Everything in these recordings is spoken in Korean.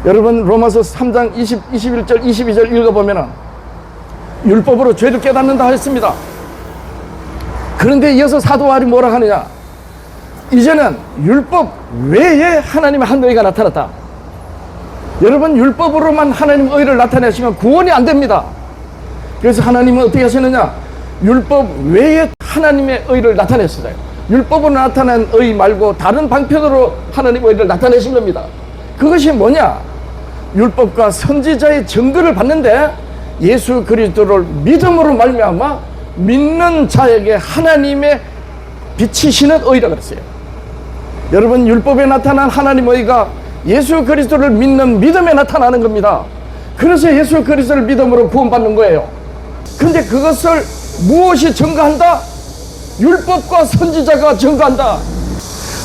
여러분 로마서 3장 21절 22절 읽어보면 율법으로 죄를 깨닫는다 했습니다. 그런데 이어서 사도 바울이 뭐라 하느냐, 이제는 율법 외에 하나님의 한 의가 나타났다. 여러분 율법으로만 하나님의 의를 나타내시면 구원이 안 됩니다. 그래서 하나님은 어떻게 하시느냐, 율법 외에 하나님의 의를 나타냈어요. 율법으로 나타난 의 말고 다른 방편으로 하나님의 의를 나타내신 겁니다. 그것이 뭐냐, 율법과 선지자의 증거를 받는데 예수 그리스도를 믿음으로 말미암아 믿는 자에게 하나님의 비치시는 의라 그랬어요. 여러분 율법에 나타난 하나님의 의가 예수 그리스도를 믿는 믿음에 나타나는 겁니다. 그래서 예수 그리스도를 믿음으로 구원받는 거예요. 근데 그것을 무엇이 증거한다? 율법과 선지자가 증거한다.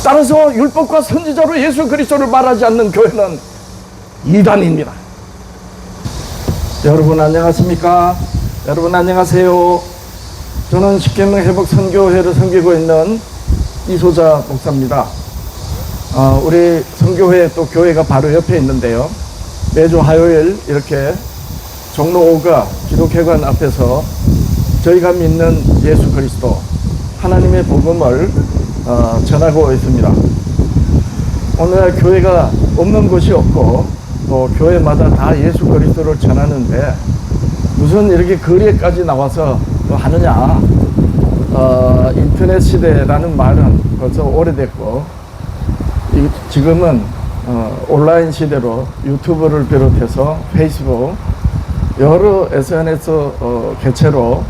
따라서 율법과 선지자로 예수 그리스도를 말하지 않는 교회는 이단입니다. 여러분 안녕하십니까? 여러분 안녕하세요. 저는 십계명 회복 선교회를 섬기고 있는 이소자 목사입니다. 우리 선교회 또 교회가 바로 옆에 있는데요, 매주 화요일 이렇게 종로 5가 기독회관 앞에서 저희가 믿는 예수 그리스도 하나님의 복음을 전하고 있습니다. 오늘날 교회가 없는 곳이 없고 또 교회마다 다 예수 그리스도를 전하는데 무슨 이렇게 거리에까지 나와서 또 하느냐. 인터넷 시대라는 말은 벌써 오래됐고 지금은 온라인 시대로 유튜브를 비롯해서 페이스북 여러 SNS 개체로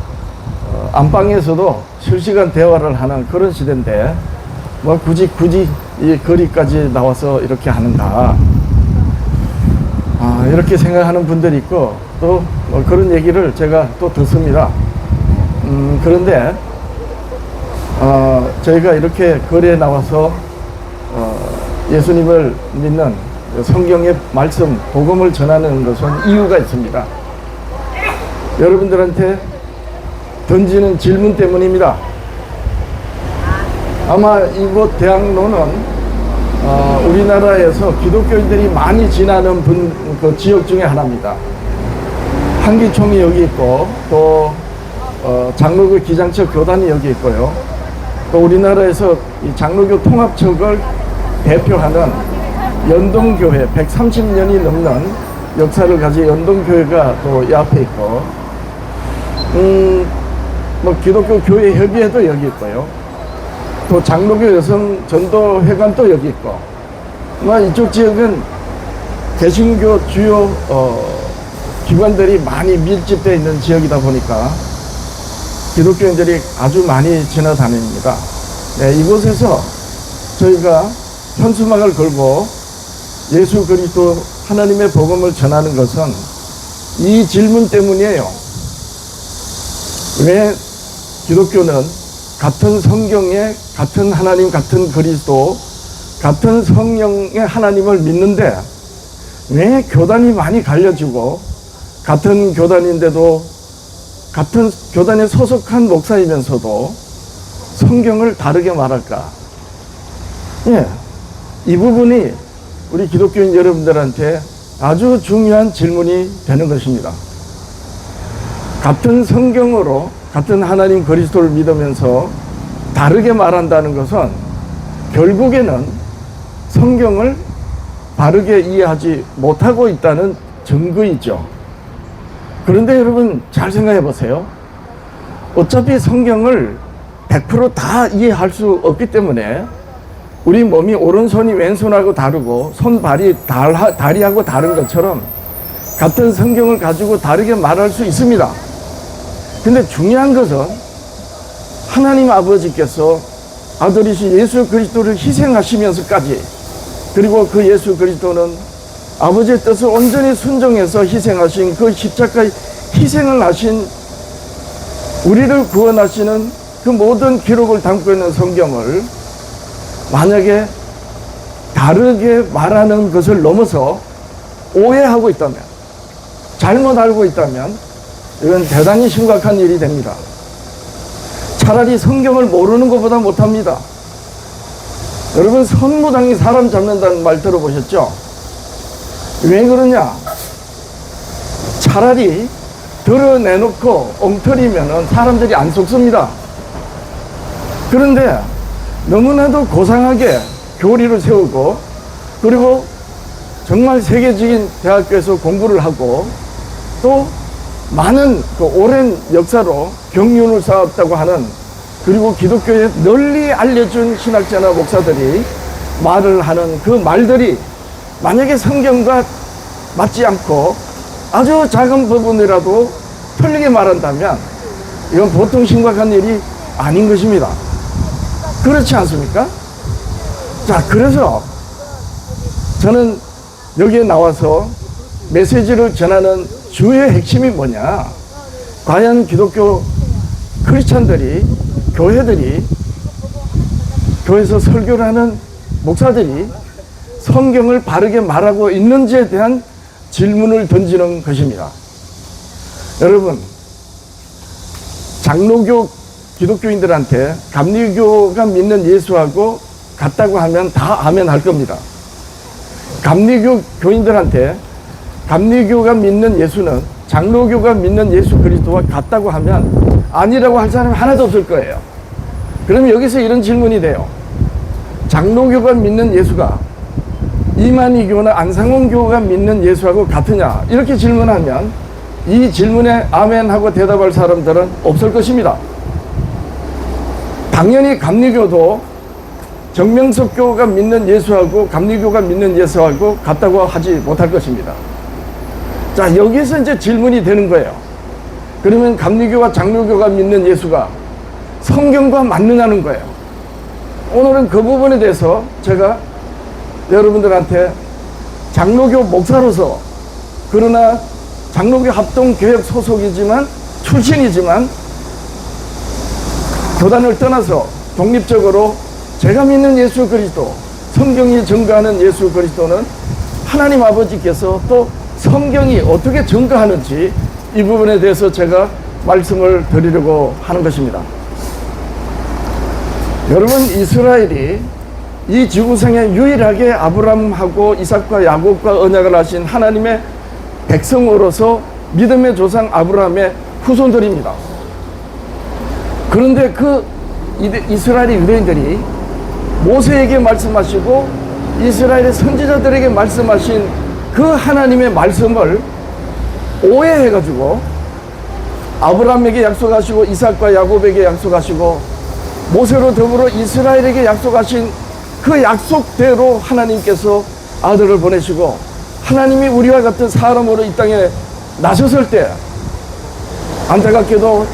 안방에서도 실시간 대화를 하는 그런 시대인데 뭐 굳이 이 거리까지 나와서 이렇게 하는가, 이렇게 생각하는 분들이 있고 또 그런 얘기를 제가 또 듣습니다. 그런데 저희가 이렇게 거리에 나와서 예수님을 믿는 성경의 말씀, 복음을 전하는 것은 이유가 있습니다. 여러분들한테 던지는 질문 때문입니다. 아마 이곳 대학로는 우리나라에서 기독교인들이 많이 지나는 그 지역 중에 하나입니다. 한기총이 여기 있고 또 장로교 기장처 교단이 여기 있고요. 또 우리나라에서 이 장로교 통합척을 대표하는 연동교회 130년이 넘는 역사를 가진 연동교회가 또 이 앞에 있고, 뭐 기독교 교회 협의회도 여기 있고요. 또 장로교 여성 전도회관도 여기 있고, 뭐 이쪽 지역은 개신교 주요 기관들이 많이 밀집되어 있는 지역이다 보니까 기독교인들이 아주 많이 지나다닙니다. 네, 이곳에서 저희가 현수막을 걸고 예수 그리스도 하나님의 복음을 전하는 것은 이 질문 때문이에요. 왜 기독교는 같은 성경에 같은 하나님, 같은 그리스도, 같은 성령의 하나님을 믿는데 왜 교단이 많이 갈려지고 같은 교단인데도 같은 교단에 소속한 목사이면서도 성경을 다르게 말할까? 예, 이 부분이 우리 기독교인 여러분들한테 아주 중요한 질문이 되는 것입니다. 같은 성경으로 같은 하나님 그리스도를 믿으면서 다르게 말한다는 것은 결국에는 성경을 바르게 이해하지 못하고 있다는 증거이죠. 그런데 여러분 잘 생각해 보세요. 어차피 성경을 100% 다 이해할 수 없기 때문에 우리 몸이 오른손이 왼손하고 다르고 손, 발이 다리하고 다른 것처럼 같은 성경을 가지고 다르게 말할 수 있습니다. 근데 중요한 것은 하나님 아버지께서 아들이신 예수 그리스도를 희생하시면서까지, 그리고 그 예수 그리스도는 아버지의 뜻을 온전히 순종해서 희생하신 그 십자가의 희생을 하신 우리를 구원하시는 그 모든 기록을 담고 있는 성경을 만약에 다르게 말하는 것을 넘어서 오해하고 있다면, 잘못 알고 있다면 이건 대단히 심각한 일이 됩니다. 차라리 성경을 모르는 것보다 못합니다. 여러분 선무당이 사람 잡는다는 말 들어보셨죠? 왜 그러냐? 차라리 드러내놓고 엉터리면은 사람들이 안 속습니다. 그런데 너무나도 고상하게 교리를 세우고, 그리고 정말 세계적인 대학교에서 공부를 하고, 또 많은 그 오랜 역사로 경륜을 쌓았다고 하는, 그리고 기독교에 널리 알려준 신학자나 목사들이 말을 하는 그 말들이 만약에 성경과 맞지 않고 아주 작은 부분이라도 틀리게 말한다면 이건 보통 심각한 일이 아닌 것입니다. 그렇지 않습니까? 자, 그래서 저는 여기에 나와서 메시지를 전하는 주요의 핵심이 뭐냐? 과연 기독교 크리스찬들이, 교회들이, 교회에서 설교를 하는 목사들이 성경을 바르게 말하고 있는지에 대한 질문을 던지는 것입니다. 여러분, 장로교 기독교인들한테 감리교가 믿는 예수하고 같다고 하면 다 아멘 할 겁니다. 감리교 교인들한테 감리교가 믿는 예수는 장로교가 믿는 예수 그리스도와 같다고 하면 아니라고 할 사람이 하나도 없을 거예요. 그러면 여기서 이런 질문이 돼요. 장로교가 믿는 예수가 이만희교나 안상홍교가 믿는 예수하고 같으냐? 이렇게 질문하면 이 질문에 아멘하고 대답할 사람들은 없을 것입니다. 당연히 감리교도 정명석교가 믿는 예수하고 감리교가 믿는 예수하고 같다고 하지 못할 것입니다. 자, 여기서 이제 질문이 되는 거예요. 그러면 감리교와 장로교가 믿는 예수가 성경과 맞느냐는 거예요. 오늘은 그 부분에 대해서 제가 여러분들한테 장로교 목사로서, 그러나 장로교 합동교역 소속이지만, 출신이지만 교단을 떠나서 독립적으로 제가 믿는 예수 그리스도, 성경이 증거하는 예수 그리스도는 하나님 아버지께서 또 성경이 어떻게 증거하는지 이 부분에 대해서 제가 말씀을 드리려고 하는 것입니다. 여러분, 이스라엘이 이 지구상에 유일하게 아브라함하고 이삭과 야곱과 언약을 하신 하나님의 백성으로서 믿음의 조상 아브라함의 후손들입니다. 그런데 그 이스라엘의 유대인들이 모세에게 말씀하시고 이스라엘의 선지자들에게 말씀하신 그 하나님의 말씀을 오해해가지고 아브라함에게 약속하시고 이삭과 야곱에게 약속하시고 모세로 더불어 이스라엘에게 약속하신 그 약속대로 하나님께서 아들을 보내시고 하나님이 우리와 같은 사람으로 이 땅에 나셨을 때, 안타깝게도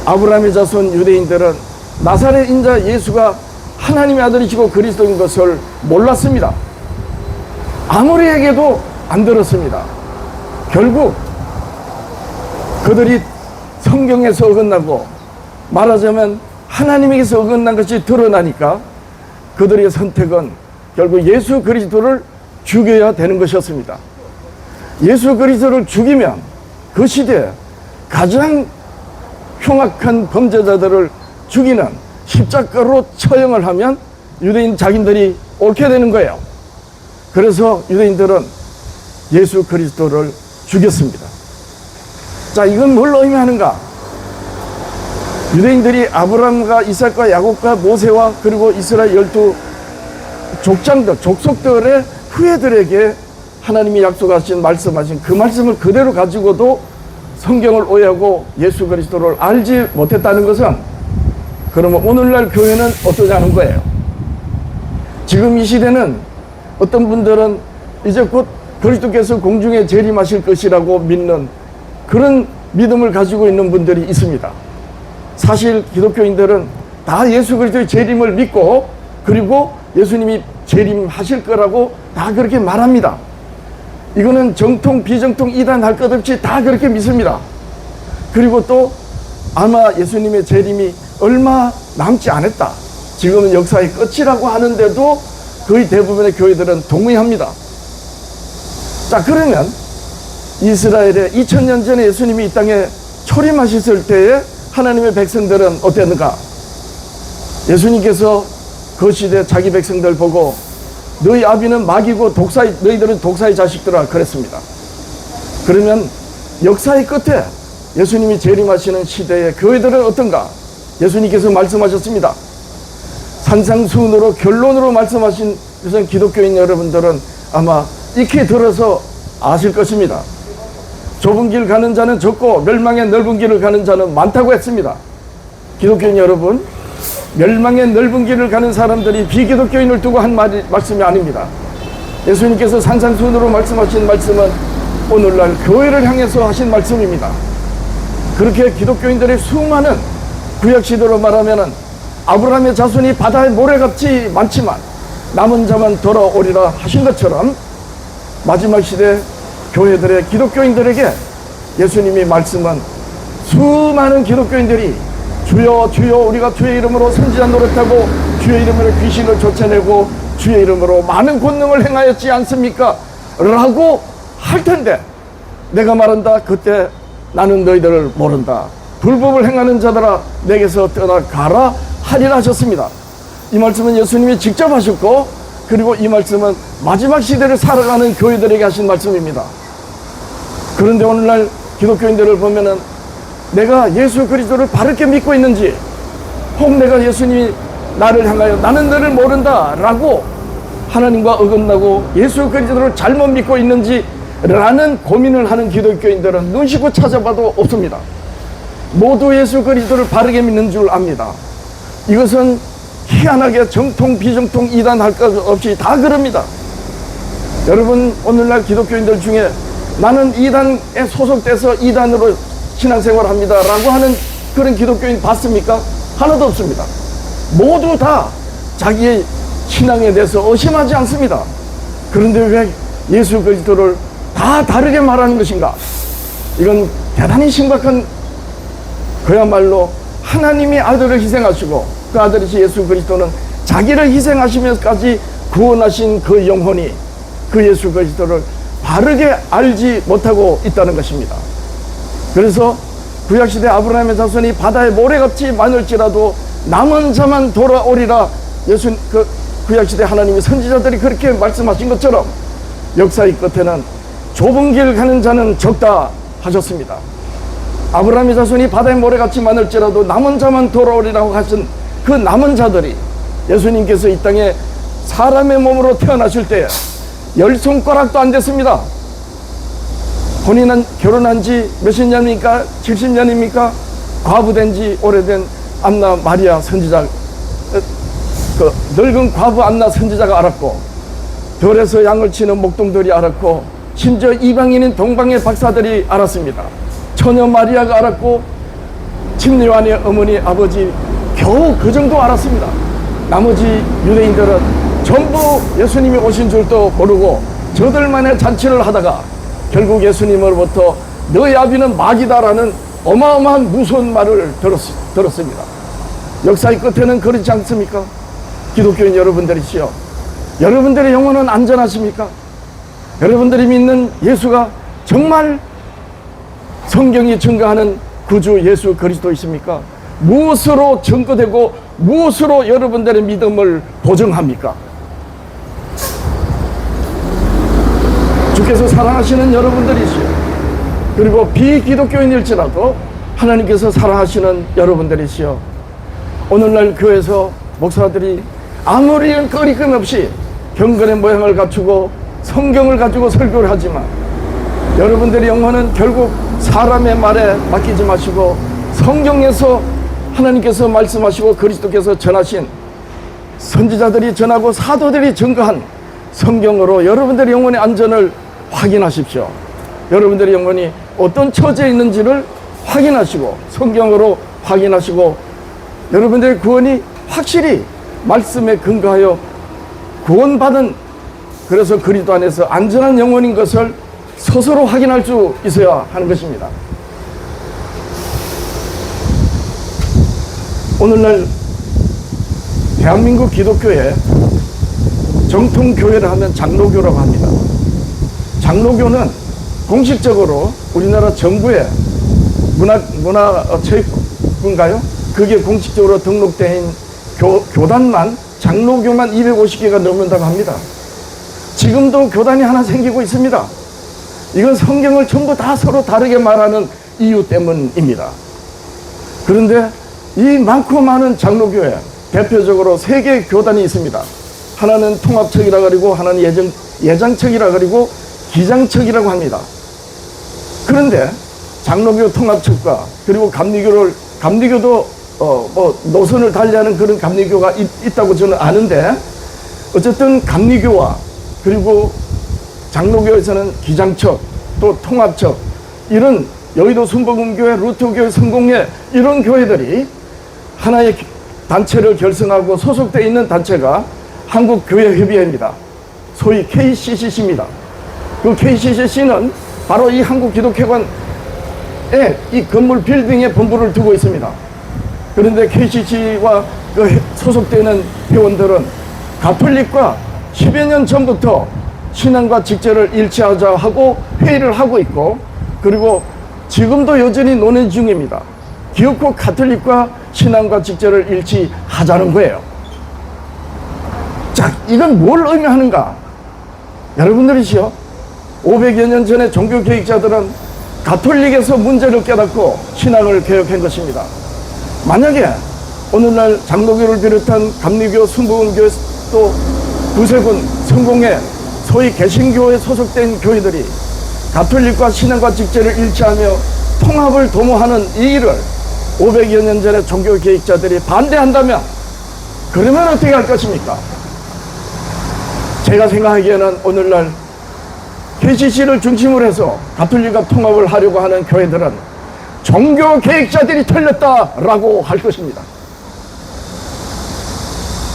아브라함의 자손 유대인들은 나사렛 인자 예수가 하나님의 아들이시고 그리스도인 것을 몰랐습니다. 아무리 얘기해도 안 들었습니다. 결국 그들이 성경에서 어긋나고, 말하자면 하나님에게서 어긋난 것이 드러나니까 그들의 선택은 결국 예수 그리스도를 죽여야 되는 것이었습니다. 예수 그리스도를 죽이면 그 시대에 가장 흉악한 범죄자들을 죽이는 십자가로 처형을 하면 유대인 자기들이 옳게 되는 거예요. 그래서 유대인들은 예수 그리스도를 죽였습니다. 자, 이건 뭘 의미하는가? 유대인들이 아브라함과 이삭과 야곱과 모세와 그리고 이스라엘 12 족장들, 족속들의 후예들에게 하나님이 약속하신, 말씀하신 그 말씀을 그대로 가지고도 성경을 오해하고 예수 그리스도를 알지 못했다는 것은, 그러면 오늘날 교회는 어떠냐는 거예요. 지금 이 시대는 어떤 분들은 이제 곧 그리스도께서 공중에 재림하실 것이라고 믿는 그런 믿음을 가지고 있는 분들이 있습니다. 사실 기독교인들은 다 예수 그리스도의 재림을 믿고, 그리고 예수님이 재림하실 거라고 다 그렇게 말합니다. 이거는 정통 비정통 이단 할 것 없이 다 그렇게 믿습니다. 그리고 또 아마 예수님의 재림이 얼마 남지 않았다, 지금은 역사의 끝이라고 하는데도 거의 대부분의 교회들은 동의합니다. 자, 그러면 이스라엘에 2000년 전에 예수님이 이 땅에 초림하셨을 때에 하나님의 백성들은 어땠는가? 예수님께서 그 시대 자기 백성들 보고 너희 아비는 마귀고 너희들은 독사의 자식들아 그랬습니다. 그러면 역사의 끝에 예수님이 재림하시는 시대의 교회들은 어떤가? 예수님께서 말씀하셨습니다. 산상수훈으로 결론으로 말씀하신 것은 기독교인 여러분들은 아마 익히 들어서 아실 것입니다. 좁은 길 가는 자는 적고 멸망의 넓은 길을 가는 자는 많다고 했습니다. 기독교인 여러분, 멸망의 넓은 길을 가는 사람들이 비기독교인을 두고 한 말씀이 아닙니다. 예수님께서 산상수훈으로 말씀하신 말씀은 오늘날 교회를 향해서 하신 말씀입니다. 그렇게 기독교인들의 수많은 구약시대로 말하면 아브라함의 자손이 바다의 모래같이 많지만 남은 자만 돌아오리라 하신 것처럼 마지막 시대 교회들의 기독교인들에게 예수님이 말씀한 수많은 기독교인들이 주여 주여 우리가 주의 이름으로 선지자 노릇하고 주의 이름으로 귀신을 쫓아내고 주의 이름으로 많은 권능을 행하였지 않습니까? 라고 할 텐데 내가 말한다. 그때 나는 너희들을 모른다. 불법을 행하는 자들아 내게서 떠나가라 하리라 하셨습니다. 이 말씀은 예수님이 직접 하셨고 그리고 이 말씀은 마지막 시대를 살아가는 교회들에게 하신 말씀입니다. 그런데 오늘날 기독교인들을 보면은 내가 예수 그리스도를 바르게 믿고 있는지 혹 내가 예수님이 나를 향하여 나는 너를 모른다 라고 하나님과 어긋나고 예수 그리스도를 잘못 믿고 있는지 라는 고민을 하는 기독교인들은 눈 씻고 찾아봐도 없습니다. 모두 예수 그리스도를 바르게 믿는 줄 압니다. 이것은 희한하게 정통 비정통 이단 할 것 없이 다 그럽니다. 여러분 오늘날 기독교인들 중에 나는 이단에 소속돼서 이단으로 신앙생활합니다 라고 하는 그런 기독교인 봤습니까? 하나도 없습니다. 모두 다 자기의 신앙에 대해서 의심하지 않습니다. 그런데 왜 예수 그리스도를 다 다르게 말하는 것인가? 이건 대단히 심각한, 그야말로 하나님이 아들을 희생하시고 그 아들이신 예수 그리스도는 자기를 희생하시면서까지 구원하신 그 영혼이 그 예수 그리스도를 바르게 알지 못하고 있다는 것입니다. 그래서 구약시대 아브라함의 자손이 바다의 모래같이 많을지라도 남은 자만 돌아오리라 구약시대 하나님의 선지자들이 그렇게 말씀하신 것처럼 역사의 끝에는 좁은 길 가는 자는 적다 하셨습니다. 아브라함의 자손이 바다의 모래같이 많을지라도 남은 자만 돌아오리라고 하신 그 남은 자들이 예수님께서 이 땅에 사람의 몸으로 태어나실 때 10손가락도 안 됐습니다. 결혼한 지 몇십 년입니까? 70년입니까? 과부된 지 오래된 안나 마리아 선지자, 그 늙은 과부 안나 선지자가 알았고, 들에서 양을 치는 목동들이 알았고, 심지어 이방인인 동방의 박사들이 알았습니다. 처녀 마리아가 알았고, 침례요한의 어머니 아버지 겨우 그 정도 알았습니다. 나머지 유대인들은 전부 예수님이 오신 줄도 모르고 저들만의 잔치를 하다가 결국 예수님으로부터 너희 아비는 마귀다라는 어마어마한 무서운 말을 들었습니다. 역사의 끝에는 그렇지 않습니까? 기독교인 여러분들이시여, 여러분들의 영혼은 안전하십니까? 여러분들이 믿는 예수가 정말 성경이 증거하는 구주 예수 그리스도이십니까? 무엇으로 증거되고 무엇으로 여러분들의 믿음을 보증합니까? 주께서 사랑하시는 여러분들이시여, 그리고 비기독교인일지라도 하나님께서 사랑하시는 여러분들이시여, 오늘날 교회에서 목사들이 아무리 거리낌 없이 경건의 모양을 갖추고 성경을 가지고 설교를 하지만 여러분들의 영혼은 결국 사람의 말에 맡기지 마시고 성경에서 하나님께서 말씀하시고 그리스도께서 전하신, 선지자들이 전하고 사도들이 증거한 성경으로 여러분들의 영혼의 안전을 확인하십시오. 여러분들의 영혼이 어떤 처지에 있는지를 확인하시고 성경으로 확인하시고 여러분들의 구원이 확실히 말씀에 근거하여 구원받은, 그래서 그리스도 안에서 안전한 영혼인 것을 스스로 확인할 수 있어야 하는 것입니다. 오늘날 대한민국 기독교에 정통교회를 하면 장로교라고 합니다. 장로교는 공식적으로 우리나라 정부의 문화체육부인가요? 그게 공식적으로 등록된 교단만 장로교만 250개가 넘는다고 합니다. 지금도 교단이 하나 생기고 있습니다. 이건 성경을 전부 다 서로 다르게 말하는 이유 때문입니다. 그런데 이 많고 많은 장로교회, 대표적으로 세 개의 교단이 있습니다. 하나는 통합척이라 그리고, 하나는 예장척이라 그리고, 기장척이라고 합니다. 그런데 장로교 통합척과 그리고 감리교도 노선을 달리하는 그런 감리교가 있다고 저는 아는데, 어쨌든 감리교와 그리고 장로교에서는 기장척, 또 통합척, 이런 여의도 순복음교회, 루터교회, 성공회, 이런 교회들이 하나의 단체를 결성하고 소속되어 있는 단체가 한국교회협의회입니다. 소위 KCCC입니다. 그 KCCC는 바로 이 한국기독회관에 이 건물 빌딩에 본부를 두고 있습니다. 그런데 KCC와 그 소속되는 회원들은 가톨릭과 10여 년 전부터 신앙과 직제를 일치하자 하고 회의를 하고 있고, 그리고 지금도 여전히 논의 중입니다. 기어코 가톨릭과 신앙과 직제를 일치하자는 거예요. 자, 이건 뭘 의미하는가? 여러분들이시요, 500여 년 전에 종교개혁자들은 가톨릭에서 문제를 깨닫고 신앙을 개혁한 것입니다. 만약에 오늘날 장로교를 비롯한 감리교, 순복음교, 또 구세군, 성공회, 소위 개신교에 소속된 교회들이 가톨릭과 신앙과 직제를 일치하며 통합을 도모하는 이 일을 500여 년 전에 종교개혁자들이 반대한다면, 그러면 어떻게 할 것입니까? 제가 생각하기에는 오늘날 KCC를 중심으로 해서 가톨릭과 통합을 하려고 하는 교회들은 종교개혁자들이 틀렸다라고 할 것입니다.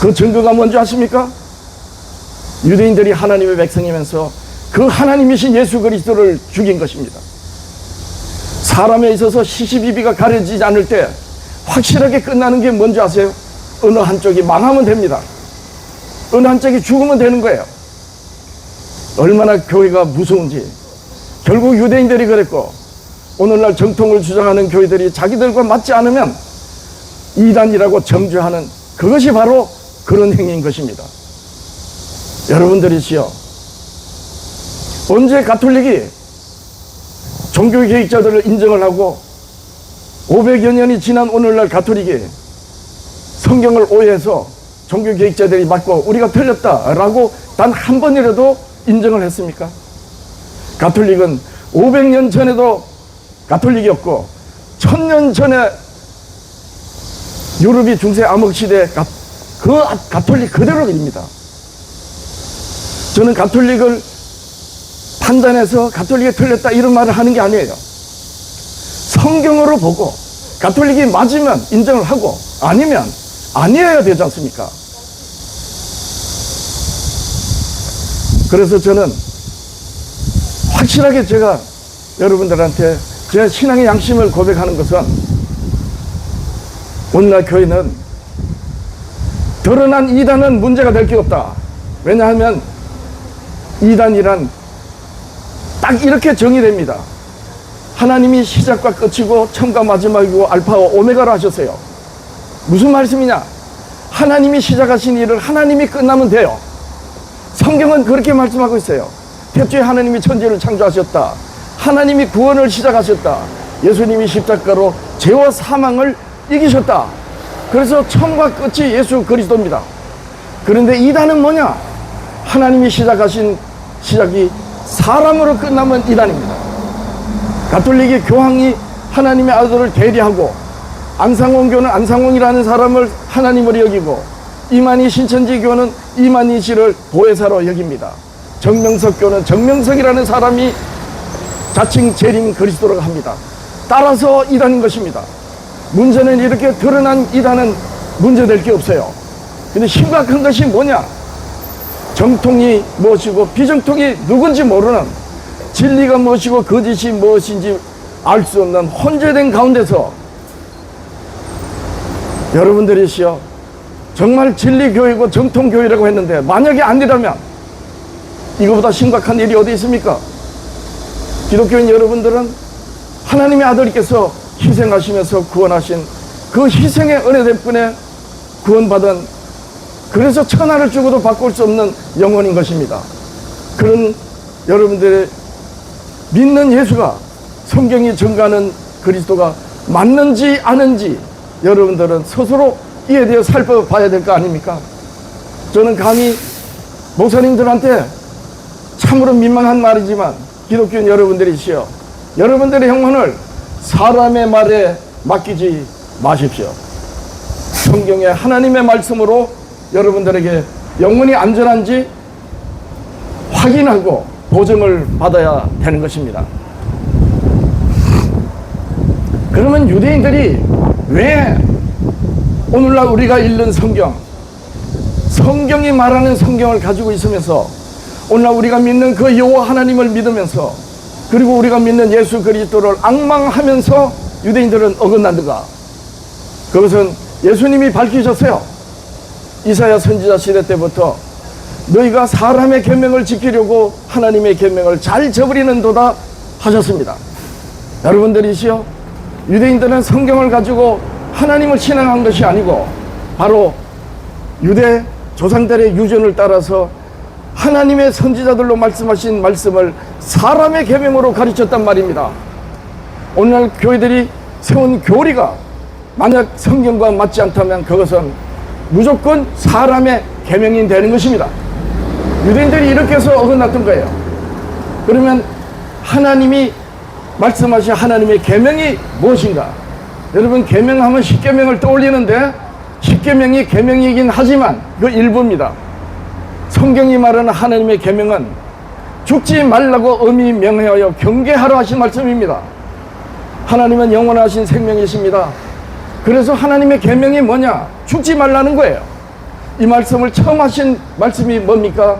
그 증거가 뭔지 아십니까? 유대인들이 하나님의 백성이면서 그 하나님이신 예수 그리스도를 죽인 것입니다. 사람에 있어서 시시비비가 가려지지 않을 때 확실하게 끝나는 게 뭔지 아세요? 어느 한쪽이 망하면 됩니다. 어느 한쪽이 죽으면 되는 거예요. 얼마나 교회가 무서운지. 결국 유대인들이 그랬고, 오늘날 정통을 주장하는 교회들이 자기들과 맞지 않으면 이단이라고 정죄하는, 그것이 바로 그런 행위인 것입니다. 여러분들이시여, 언제 가톨릭이 종교개혁자들을 인정을 하고 500여 년이 지난 오늘날 가톨릭이 성경을 오해해서 종교개혁자들이 맞고 우리가 틀렸다라고 단 한 번이라도 인정을 했습니까? 가톨릭은 500년 전에도 가톨릭이었고 1000년 전에 유럽이 중세 암흑시대 그 가톨릭 그대로입니다. 저는 가톨릭을 판단해서 가톨릭이 틀렸다 이런 말을 하는 게 아니에요. 성경으로 보고 가톨릭이 맞으면 인정을 하고 아니면 아니어야 되지 않습니까? 그래서 저는 확실하게 제가 여러분들한테 제 신앙의 양심을 고백하는 것은, 오늘날 교회는 드러난 이단은 문제가 될 게 없다. 왜냐하면 이단이란 딱 이렇게 정의됩니다. 하나님이 시작과 끝이고 처음과 마지막이고 알파와 오메가로 하셨어요. 무슨 말씀이냐? 하나님이 시작하신 일을 하나님이 끝나면 돼요. 성경은 그렇게 말씀하고 있어요. 태초에 하나님이 천지를 창조하셨다. 하나님이 구원을 시작하셨다. 예수님이 십자가로 죄와 사망을 이기셨다. 그래서 처음과 끝이 예수 그리스도입니다. 그런데 이단은 뭐냐? 하나님이 시작하신 시작이 사람으로 끝나면 이단입니다. 가톨릭이 교황이 하나님의 아들을 대리하고, 안상홍교는 안상홍이라는 사람을 하나님으로 여기고, 이만희 신천지교는 이만희 씨를 보혜사로 여깁니다. 정명석교는 정명석이라는 사람이 자칭 재림 그리스도라고 합니다. 따라서 이단인 것입니다. 문제는 이렇게 드러난 이단은 문제될 게 없어요. 근데 심각한 것이 뭐냐? 정통이 무엇이고 비정통이 누군지 모르는, 진리가 무엇이고 거짓이 무엇인지 알 수 없는 혼재된 가운데서 여러분들이시여, 정말 진리교회고 정통교회라고 했는데 만약에 아니라면 이거보다 심각한 일이 어디 있습니까? 기독교인 여러분들은 하나님의 아들께서 희생하시면서 구원하신 그 희생의 은혜 덕분에 구원받은, 그래서 천하를 주고도 바꿀 수 없는 영혼인 것입니다. 그런 여러분들의 믿는 예수가, 성경이 증거하는 그리스도가 맞는지 아는지 여러분들은 스스로 이에 대해 살펴봐야 될 거 아닙니까? 저는 감히 목사님들한테 참으로 민망한 말이지만 기독교인 여러분들이시여, 여러분들의 영혼을 사람의 말에 맡기지 마십시오. 성경의 하나님의 말씀으로 여러분들에게 영혼이 안전한지 확인하고 보증을 받아야 되는 것입니다. 그러면 유대인들이 왜 오늘날 우리가 읽는 성경이 말하는 성경을 가지고 있으면서 오늘날 우리가 믿는 그 여호와 하나님을 믿으면서 그리고 우리가 믿는 예수 그리스도를 앙망하면서 유대인들은 어긋나는가? 그것은 예수님이 밝히셨어요. 이사야 선지자 시대 때부터 너희가 사람의 계명을 지키려고 하나님의 계명을 잘 저버리는도다 하셨습니다. 여러분들이시여, 유대인들은 성경을 가지고 하나님을 신앙한 것이 아니고 바로 유대 조상들의 유전을 따라서 하나님의 선지자들로 말씀하신 말씀을 사람의 계명으로 가르쳤단 말입니다. 오늘날 교회들이 세운 교리가 만약 성경과 맞지 않다면 그것은 무조건 사람의 계명이 되는 것입니다. 유대인들이 이렇게 해서 어긋났던 거예요. 그러면 하나님이 말씀하신 하나님의 계명이 무엇인가? 여러분, 계명하면 십계명을 떠올리는데 십계명이 계명이긴 하지만 그 일부입니다. 성경이 말하는 하나님의 계명은 죽지 말라고 엄히 명하여 경계하라 하신 말씀입니다. 하나님은 영원하신 생명이십니다. 그래서 하나님의 계명이 뭐냐? 죽지 말라는 거예요. 이 말씀을 처음 하신 말씀이 뭡니까?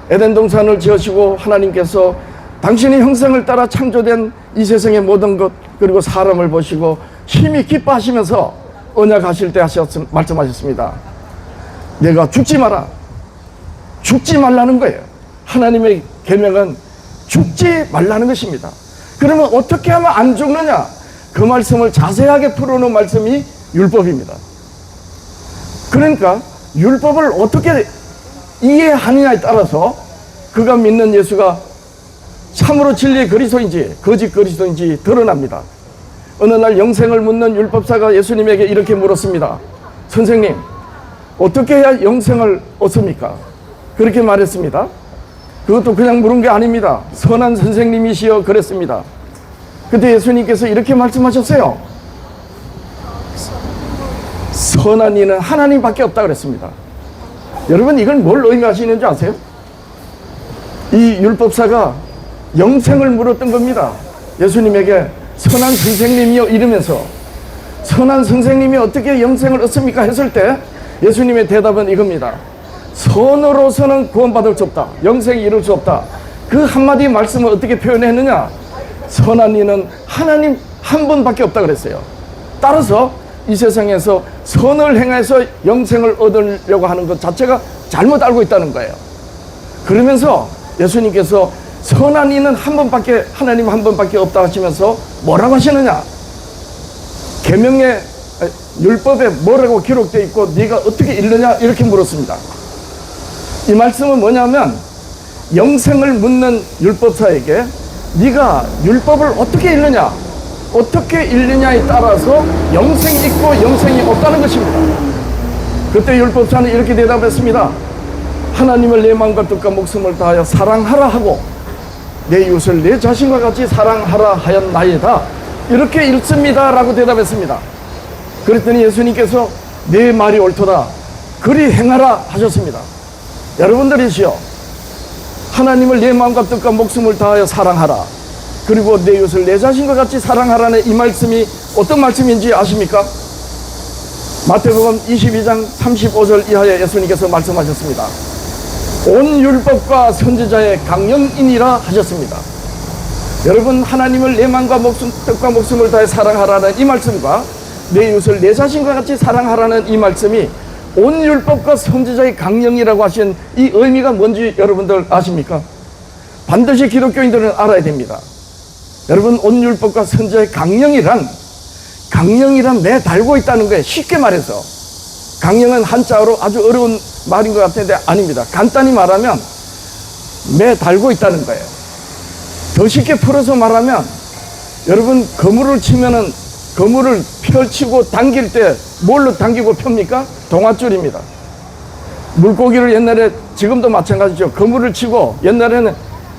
에덴 동산을 지으시고 하나님께서 당신의 형상을 따라 창조된 이 세상의 모든 것 그리고 사람을 보시고 심히 기뻐하시면서 언약하실 때 말씀하셨습니다. 내가 죽지 마라. 죽지 말라는 거예요. 하나님의 계명은 죽지 말라는 것입니다. 그러면 어떻게 하면 안 죽느냐? 그 말씀을 자세하게 풀어놓은 말씀이 율법입니다. 그러니까 율법을 어떻게 이해하느냐에 따라서 그가 믿는 예수가 참으로 진리의 그리스도인지 거짓 그리스도인지 드러납니다. 어느 날 영생을 묻는 율법사가 예수님에게 이렇게 물었습니다. 선생님, 어떻게 해야 영생을 얻습니까? 그렇게 말했습니다. 그것도 그냥 물은 게 아닙니다. 선한 선생님이시여 그랬습니다. 그때 예수님께서 이렇게 말씀하셨어요. 선한 이는 하나님밖에 없다 그랬습니다. 여러분, 이걸 뭘 의미하시는지 아세요? 이 율법사가 영생을 물었던 겁니다. 예수님에게 선한 선생님이여 이러면서 선한 선생님이 어떻게 영생을 얻습니까? 했을 때 예수님의 대답은 이겁니다. 선으로서는 구원받을 수 없다. 영생이 이룰 수 없다. 그 한마디 말씀을 어떻게 표현했느냐? 선한 이는 하나님 한 분밖에 없다 그랬어요. 따라서 이 세상에서 선을 행해서 영생을 얻으려고 하는 것 자체가 잘못 알고 있다는 거예요. 그러면서 예수님께서 선한 이는 한 분밖에, 하나님 한 분밖에 없다 하시면서 뭐라고 하시느냐? 계명의 율법에 뭐라고 기록되어 있고 네가 어떻게 읽느냐? 이렇게 물었습니다. 이 말씀은 뭐냐면 영생을 묻는 율법사에게 네가 율법을 어떻게 읽느냐, 어떻게 읽느냐에 따라서 영생이 있고 영생이 없다는 것입니다. 그때 율법사는 이렇게 대답했습니다. 하나님을 내 마음과 뜻과 목숨을 다하여 사랑하라 하고 내 이웃을 내 자신과 같이 사랑하라 하였나이다. 이렇게 읽습니다 라고 대답했습니다. 그랬더니 예수님께서 내 말이 옳도다. 그리 행하라 하셨습니다. 여러분들이시여, 하나님을 내 마음과 뜻과 목숨을 다하여 사랑하라, 그리고 내 이웃을 내 자신과 같이 사랑하라는 이 말씀이 어떤 말씀인지 아십니까? 마태복음 22장 35절 이하에 예수님께서 말씀하셨습니다. 온 율법과 선지자의 강령이니라 하셨습니다. 여러분, 하나님을 내 마음과 목숨, 뜻과 목숨을 다해 사랑하라는 이 말씀과 내 이웃을 내 자신과 같이 사랑하라는 이 말씀이 온 율법과 선지자의 강령이라고 하신 이 의미가 뭔지 여러분들 아십니까? 반드시 기독교인들은 알아야 됩니다. 여러분, 온 율법과 선지자의 강령이란 매달고 있다는 거예요. 쉽게 말해서. 강령은 한자어로 아주 어려운 말인 것 같은데 아닙니다. 간단히 말하면 매달고 있다는 거예요. 더 쉽게 풀어서 말하면, 여러분 거물을 치면은 거물을 펼치고 당길 때 뭘로 당기고 펴니까? 동아줄입니다. 물고기를 옛날에, 지금도 마찬가지죠. 거물을 치고, 옛날에는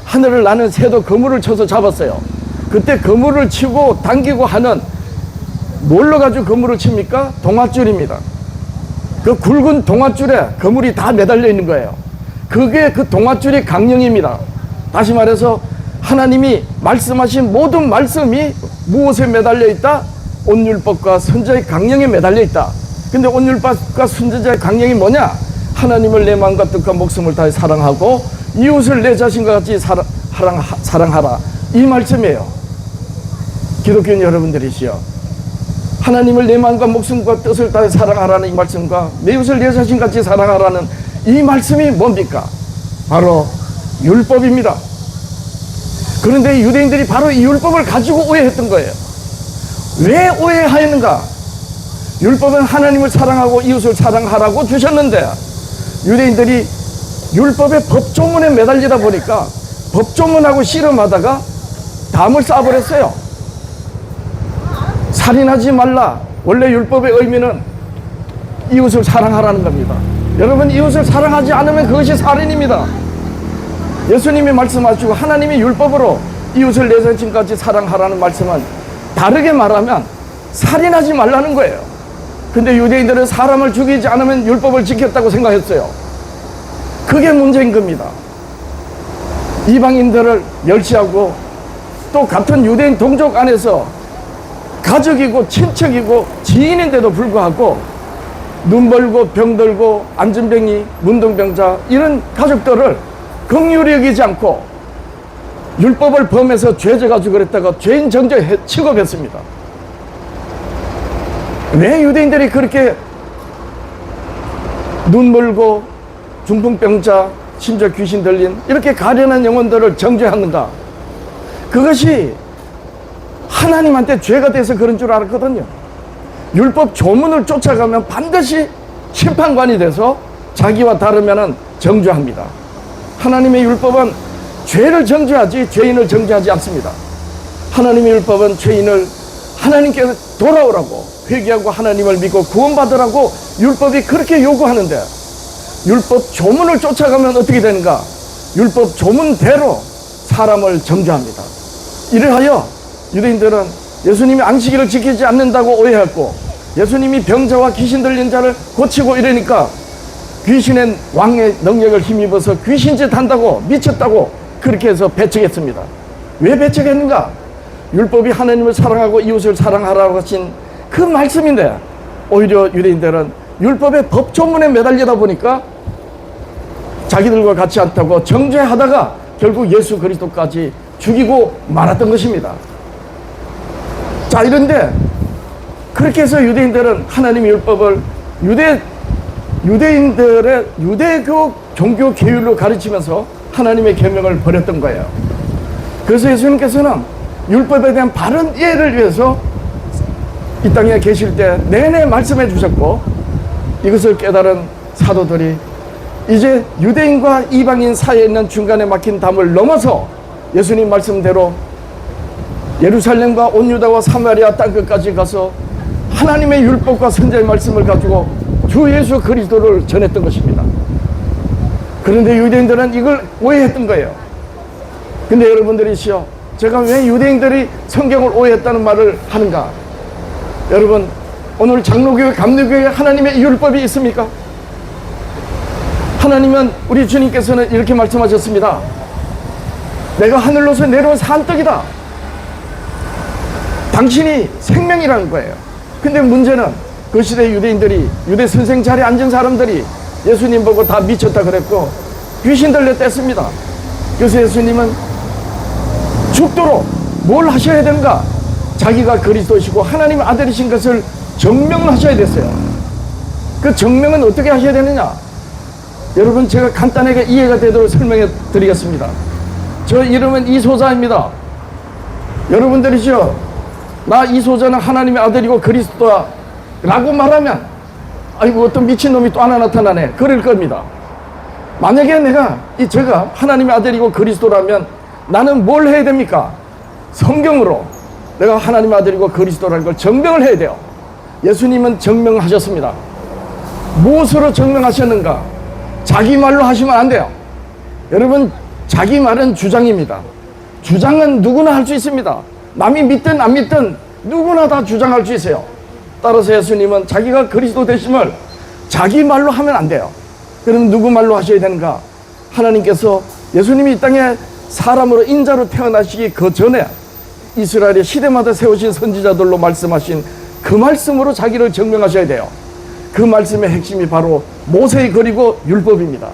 하늘을 나는 새도 거물을 쳐서 잡았어요. 그때 거물을 치고 당기고 하는, 뭘로 가지고 거물을 칩니까? 동아줄입니다. 그 굵은 동아줄에 거물이 다 매달려 있는 거예요. 그게 그 동아줄의 강령입니다. 다시 말해서 하나님이 말씀하신 모든 말씀이 무엇에 매달려 있다? 온율법과 선지자의 강령에 매달려 있다. 근데 온율법과 선지자의 강령이 뭐냐? 하나님을 내 마음과 뜻과 목숨을 다해 사랑하고 이웃을 내 자신과 같이 사랑하라. 이 말씀이에요. 기독교인 여러분들이시여, 하나님을 내 마음과 목숨과 뜻을 다해 사랑하라는 이 말씀과 내 이웃을 내 자신같이 사랑하라는 이 말씀이 뭡니까? 바로 율법입니다. 그런데 유대인들이 바로 이 율법을 가지고 오해했던 거예요. 왜 오해하였는가? 율법은 하나님을 사랑하고 이웃을 사랑하라고 주셨는데, 유대인들이 율법의 법조문에 매달리다 보니까 법조문하고 씨름하다가 담을 쌓아버렸어요. 살인하지 말라. 원래 율법의 의미는 이웃을 사랑하라는 겁니다. 여러분, 이웃을 사랑하지 않으면 그것이 살인입니다. 예수님이 말씀하시고 하나님이 율법으로 이웃을 내 자신같이 사랑하라는 말씀은 다르게 말하면 살인하지 말라는 거예요. 근데 유대인들은 사람을 죽이지 않으면 율법을 지켰다고 생각했어요. 그게 문제인 겁니다. 이방인들을 멸시하고 또 같은 유대인 동족 안에서 가족이고 친척이고 지인인데도 불구하고 눈 벌고 병들고 안전병이 문둥병자 이런 가족들을 긍휼히 여기지 않고 율법을 범해서 죄져가지고 그랬다가 죄인 정죄 취급했습니다. 왜 유대인들이 그렇게 눈 멀고 중풍병자 심지어 귀신 들린 이렇게 가련한 영혼들을 정죄하는가? 그것이 하나님한테 죄가 돼서 그런 줄 알았거든요. 율법 조문을 쫓아가면 반드시 심판관이 돼서 자기와 다르면 정죄합니다. 하나님의 율법은 죄를 정죄하지 죄인을 정죄하지 않습니다. 하나님의 율법은 죄인을 하나님께서 돌아오라고 회개하고 하나님을 믿고 구원받으라고 율법이 그렇게 요구하는데, 율법 조문을 쫓아가면 어떻게 되는가? 율법 조문대로 사람을 정죄합니다. 이래하여 유대인들은 예수님이 안식일을 지키지 않는다고 오해했고, 예수님이 병자와 귀신 들린 자를 고치고 이러니까 귀신의 왕의 능력을 힘입어서 귀신짓 한다고 미쳤다고 그렇게 해서 배척했습니다. 왜 배척했는가? 율법이 하나님을 사랑하고 이웃을 사랑하라고 하신 그 말씀인데, 오히려 유대인들은 율법의 법조문에 매달리다 보니까 자기들과 같이 않다고 정죄하다가 결국 예수 그리스도까지 죽이고 말았던 것입니다. 자, 이런데 그렇게 해서 유대인들은 하나님의 율법을 유대인들의 유대교 종교 계율로 가르치면서 하나님의 계명을 버렸던 거예요. 그래서 예수님께서는 율법에 대한 바른 이해를 위해서 이 땅에 계실 때 내내 말씀해 주셨고, 이것을 깨달은 사도들이 이제 유대인과 이방인 사이에 있는 중간에 막힌 담을 넘어서 예수님 말씀대로 예루살렘과 온 유다와 사마리아 땅끝까지 가서 하나님의 율법과 선지자의 말씀을 가지고 주 예수 그리스도를 전했던 것입니다. 그런데 유대인들은 이걸 오해했던 거예요. 근데 여러분들이시여, 제가 왜 유대인들이 성경을 오해했다는 말을 하는가? 여러분, 오늘 장로교회, 감리교회에 하나님의 율법이 있습니까? 하나님은, 우리 주님께서는 이렇게 말씀하셨습니다. 내가 하늘로서 내려온 산떡이다. 당신이 생명이라는 거예요. 근데 문제는 그 시대 유대인들이, 유대 선생 자리에 앉은 사람들이 예수님 보고 다 미쳤다 그랬고 귀신 들렸댔습니다. 그래서 예수님은 죽도록 뭘 하셔야 되는가? 자기가 그리스도시고 하나님의 아들이신 것을 증명하셔야 됐어요. 그 증명은 어떻게 하셔야 되느냐? 여러분, 제가 간단하게 이해가 되도록 설명해 드리겠습니다. 저 이름은 이소자입니다. 여러분들이죠, 나 이소자는 하나님의 아들이고 그리스도다 라고 말하면, 아이고 어떤 미친놈이 또 하나 나타나네 그럴 겁니다. 만약에 제가 하나님의 아들이고 그리스도라면 나는 뭘 해야 됩니까? 성경으로 내가 하나님의 아들이고 그리스도라는 걸 증명을 해야 돼요. 예수님은 증명하셨습니다. 무엇으로 증명하셨는가? 자기 말로 하시면 안 돼요. 여러분, 자기 말은 주장입니다. 주장은 누구나 할 수 있습니다. 남이 믿든 안 믿든 누구나 다 주장할 수 있어요. 따라서 예수님은 자기가 그리스도 되심을 자기 말로 하면 안 돼요. 그럼 누구 말로 하셔야 되는가? 하나님께서 예수님이 이 땅에 사람으로 인자로 태어나시기 그 전에 이스라엘의 시대마다 세우신 선지자들로 말씀하신 그 말씀으로 자기를 증명하셔야 돼요. 그 말씀의 핵심이 바로 모세의 글이고 율법입니다.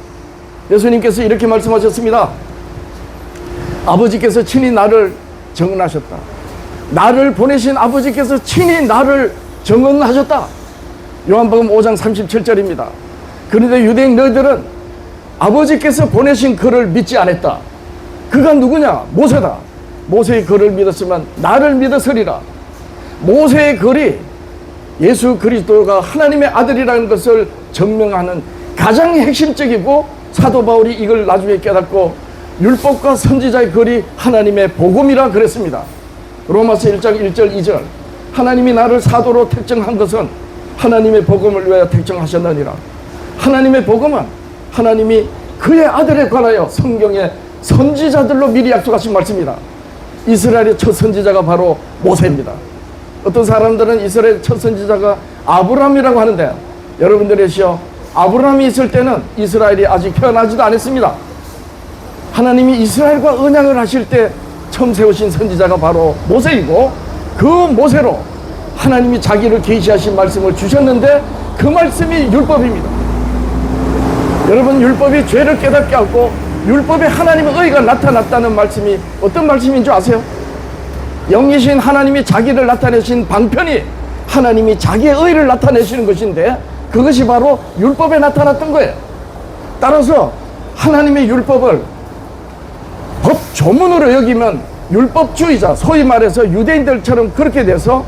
예수님께서 이렇게 말씀하셨습니다. 아버지께서 친히 나를 증언하셨다. 나를 보내신 아버지께서 친히 나를 증언하셨다. 요한복음 5장 37절입니다. 그런데 유대인 너희들은 아버지께서 보내신 그를 믿지 않았다. 그가 누구냐? 모세다. 모세의 글을 믿었으면 나를 믿었으리라. 모세의 글이 예수 그리스도가 하나님의 아들이라는 것을 증명하는 가장 핵심적이고, 사도 바울이 이걸 나중에 깨닫고 율법과 선지자의 글이 하나님의 복음이라 그랬습니다. 로마서 1장 1절 2절 하나님이 나를 사도로 택정한 것은 하나님의 복음을 위하여 택정하셨느니라. 하나님의 복음은 하나님이 그의 아들에 관하여 성경의 선지자들로 미리 약속하신 말씀이다. 이스라엘의 첫 선지자가 바로 모세입니다. 어떤 사람들은 이스라엘 첫 선지자가 아브라함이라고 하는데, 여러분들이시여, 아브라함이 있을 때는 이스라엘이 아직 태어나지도 않았습니다. 하나님이 이스라엘과 언약을 하실 때 처음 세우신 선지자가 바로 모세이고, 그 모세로 하나님이 자기를 계시하신 말씀을 주셨는데 그 말씀이 율법입니다. 여러분, 율법이 죄를 깨닫게 하고 율법에 하나님의 의가 나타났다는 말씀이 어떤 말씀인 줄 아세요? 영이신 하나님이 자기를 나타내신 방편이 하나님이 자기의 의를 나타내시는 것인데, 그것이 바로 율법에 나타났던 거예요. 따라서 하나님의 율법을 법 조문으로 여기면 율법주의자, 소위 말해서 유대인들처럼 그렇게 돼서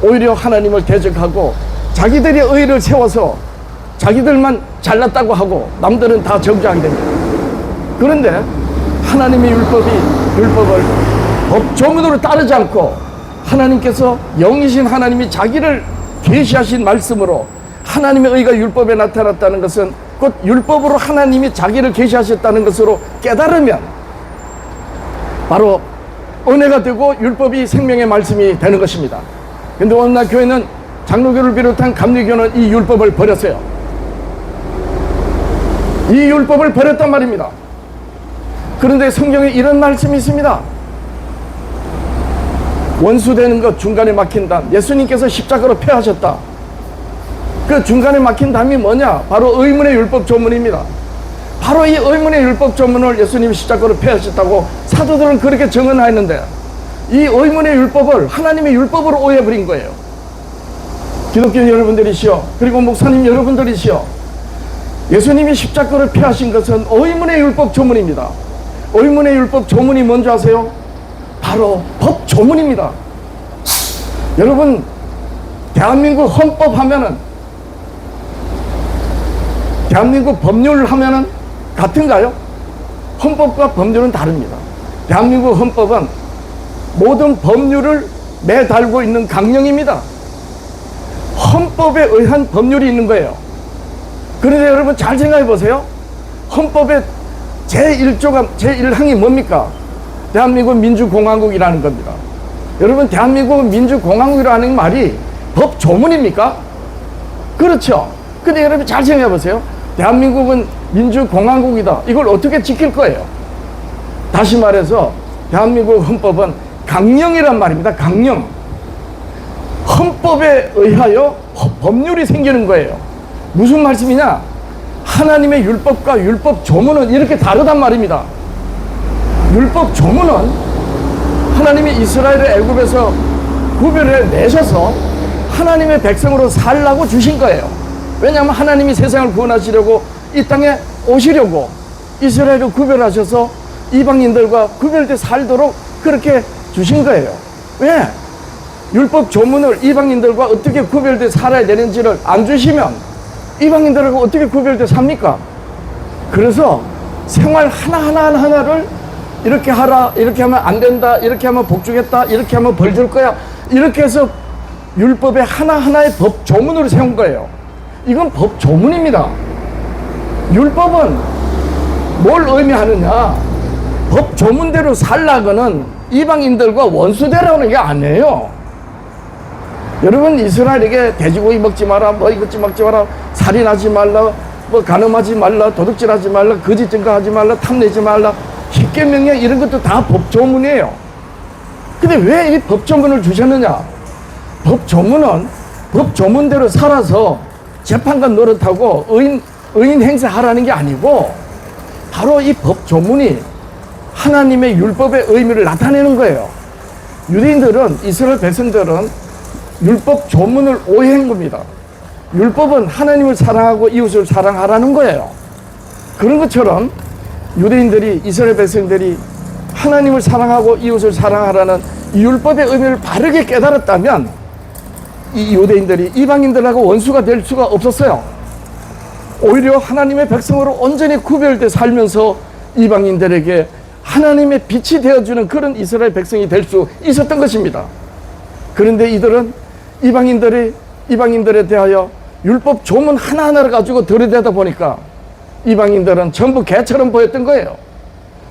오히려 하나님을 대적하고 자기들의 의를 세워서 자기들만 잘났다고 하고 남들은 다 정죄하게 됩니다. 그런데 하나님의 율법을 법 조문으로 따르지 않고 하나님께서 영이신 하나님이 자기를 계시하신 말씀으로 하나님의 의가 율법에 나타났다는 것은 곧 율법으로 하나님이 자기를 계시하셨다는 것으로 깨달으면 바로 은혜가 되고 율법이 생명의 말씀이 되는 것입니다. 근데 오늘날 교회는 장로교를 비롯한 감리교는 이 율법을 버렸어요. 이 율법을 버렸단 말입니다. 그런데 성경에 이런 말씀이 있습니다. 원수되는 것 중간에 막힌 담, 예수님께서 십자가로 폐하셨다. 그 중간에 막힌 담이 뭐냐? 바로 의문의 율법 조문입니다. 바로 이 의문의 율법 조문을 예수님이 십자가로 폐하셨다고 사도들은 그렇게 증언하였는데, 이 의문의 율법을 하나님의 율법으로 오해해버린 거예요. 기독교 여러분들이시여, 그리고 목사님 여러분들이시여, 예수님이 십자가를 폐하신 것은 의문의 율법 조문입니다. 의문의 율법 조문이 뭔지 아세요? 바로 법 조문입니다. 여러분, 대한민국 헌법 하면은, 대한민국 법률 하면은 같은가요? 헌법과 법률은 다릅니다. 대한민국 헌법은 모든 법률을 매달고 있는 강령입니다. 헌법에 의한 법률이 있는 거예요. 그런데 여러분 잘 생각해 보세요. 헌법의 제1항이 뭡니까? 대한민국 민주공화국이라는 겁니다. 여러분, 대한민국은 민주공화국이라는 말이 법 조문입니까? 그렇죠. 근데 여러분 잘 생각해 보세요. 대한민국은 민주공화국이다. 이걸 어떻게 지킬 거예요? 다시 말해서 대한민국 헌법은 강령이란 말입니다. 강령. 헌법에 의하여 법률이 생기는 거예요. 무슨 말씀이냐? 하나님의 율법과 율법 조문은 이렇게 다르단 말입니다. 율법 조문은 하나님이 이스라엘을 애굽에서 구별해 내셔서 하나님의 백성으로 살라고 주신 거예요. 왜냐하면 하나님이 세상을 구원하시려고 이 땅에 오시려고 이스라엘을 구별하셔서 이방인들과 구별돼 살도록 그렇게 주신 거예요. 왜? 율법 조문을 이방인들과 어떻게 구별돼 살아야 되는지를 안 주시면 이방인들하고 어떻게 구별돼 삽니까? 그래서 생활 하나를 이렇게 하라, 이렇게 하면 안 된다, 이렇게 하면 복 주겠다, 이렇게 하면 벌 줄 거야, 이렇게 해서 율법의 하나하나의 법 조문으로 세운 거예요. 이건 법 조문입니다. 율법은 뭘 의미하느냐, 법 조문대로 살라고는 이방인들과 원수되라는 게 아니에요. 여러분, 이스라엘에게 돼지고기 먹지 마라, 뭐 이것 먹지 마라, 살인하지 말라, 뭐 간음하지 말라, 도둑질하지 말라, 거짓 증거하지 말라, 탐내지 말라, 십계명령 이런 것도 다 법조문이에요. 근데 왜 이 법조문을 주셨느냐? 법조문은 법조문대로 살아서 재판관 노릇하고 의인 행세하라는 게 아니고, 바로 이 법조문이 하나님의 율법의 의미를 나타내는 거예요. 유대인들은, 이스라엘 백성들은 율법 조문을 오해한 겁니다. 율법은 하나님을 사랑하고 이웃을 사랑하라는 거예요. 그런 것처럼 유대인들이, 이스라엘 백성들이 하나님을 사랑하고 이웃을 사랑하라는 이 율법의 의미를 바르게 깨달았다면 이 유대인들이 이방인들하고 원수가 될 수가 없었어요. 오히려 하나님의 백성으로 온전히 구별돼 살면서 이방인들에게 하나님의 빛이 되어주는 그런 이스라엘 백성이 될 수 있었던 것입니다. 그런데 이들은 이방인들에 대하여 율법 조문 하나하나를 가지고 들이대다 보니까 이방인들은 전부 개처럼 보였던 거예요.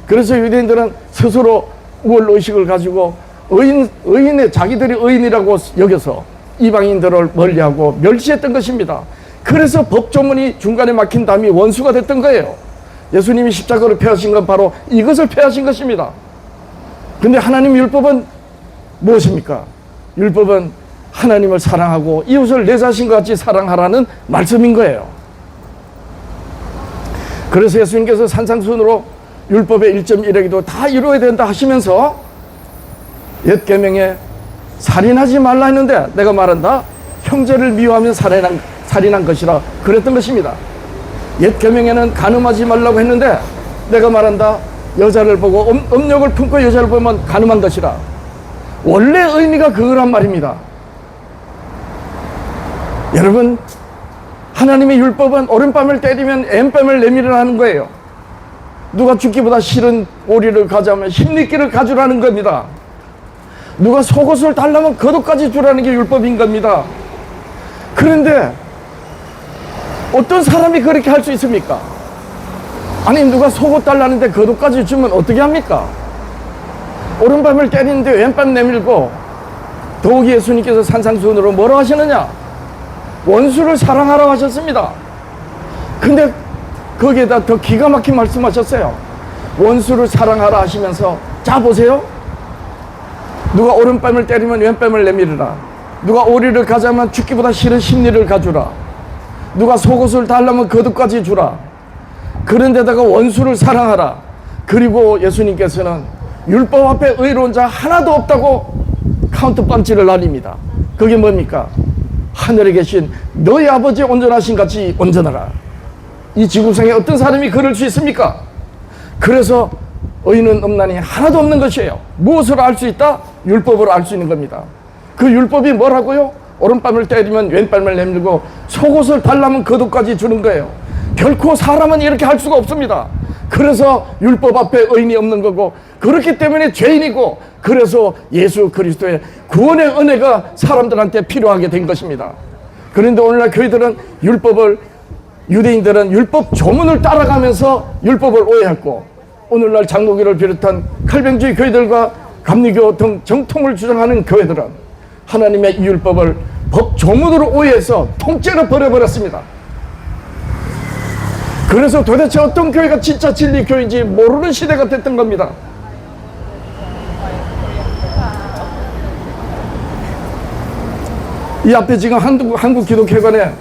그래서 유대인들은 스스로 우월의식을 가지고 의인의 자기들이 의인이라고 여겨서 이방인들을 멀리하고 멸시했던 것입니다. 그래서 법조문이 중간에 막힌 다음에 원수가 됐던 거예요. 예수님이 십자가로 폐하신 건 바로 이것을 폐하신 것입니다. 근데 하나님 율법은 무엇입니까? 율법은 하나님을 사랑하고 이웃을 내 자신과 같이 사랑하라는 말씀인 거예요. 그래서 예수님께서 산상순으로 율법의 1.1에게도 다 이루어야 된다 하시면서 옛 계명에 살인하지 말라 했는데 내가 말한다, 형제를 미워하면 살인한 것이라 그랬던 것입니다. 옛 계명에는 간음하지 말라고 했는데 내가 말한다, 여자를 보고 음욕을 품고 여자를 보면 간음한 것이라. 원래 의미가 그거란 말입니다. 여러분, 하나님의 율법은 오른뺨을 때리면 왼뺨을 내밀으라는 거예요. 누가 죽기보다 싫은 오리를 가자면 십리끼를 가주라는 겁니다. 누가 속옷을 달라면 겉옷까지 주라는 게 율법인 겁니다. 그런데 어떤 사람이 그렇게 할 수 있습니까? 아니, 누가 속옷 달라는데 겉옷까지 주면 어떻게 합니까? 오른밤을 때리는데 왼밤 내밀고, 더욱이 예수님께서 산상수훈으로 뭐라고 하시느냐? 원수를 사랑하라고 하셨습니다. 근데 거기에다 더 기가 막힌 말씀하셨어요. 원수를 사랑하라 하시면서, 자 보세요, 누가 오른밤을 때리면 왼밤을 내밀으라, 누가 오리를 가자면 죽기보다 싫은 십리를 가주라, 누가 속옷을 달라면 겉옷까지 주라, 그런데다가 원수를 사랑하라. 그리고 예수님께서는 율법 앞에 의로운 자 하나도 없다고 카운트 빵치를 날립니다. 그게 뭡니까? 하늘에 계신 너희 아버지 온전하신 같이 온전하라. 이 지구상에 어떤 사람이 그럴 수 있습니까? 그래서 의인은 없나니 하나도 없는 것이에요. 무엇으로 알 수 있다? 율법으로 알 수 있는 겁니다. 그 율법이 뭐라고요? 오른밤을 때리면 왼밤을 내밀고 속옷을 달라면 겉옷까지 주는 거예요. 결코 사람은 이렇게 할 수가 없습니다. 그래서 율법 앞에 의인이 없는 거고, 그렇기 때문에 죄인이고, 그래서 예수 그리스도의 구원의 은혜가 사람들한테 필요하게 된 것입니다. 그런데 오늘날 교회들은 유대인들은 율법 조문을 따라가면서 율법을 오해했고, 오늘날 장로교를 비롯한 칼뱅주의 교회들과 감리교 등 정통을 주장하는 교회들은 하나님의 이 율법을 법 조문으로 오해해서 통째로 버려버렸습니다. 그래서 도대체 어떤 교회가 진짜 진리 교회인지 모르는 시대가 됐던 겁니다. 이 앞에 지금 한국기독회관에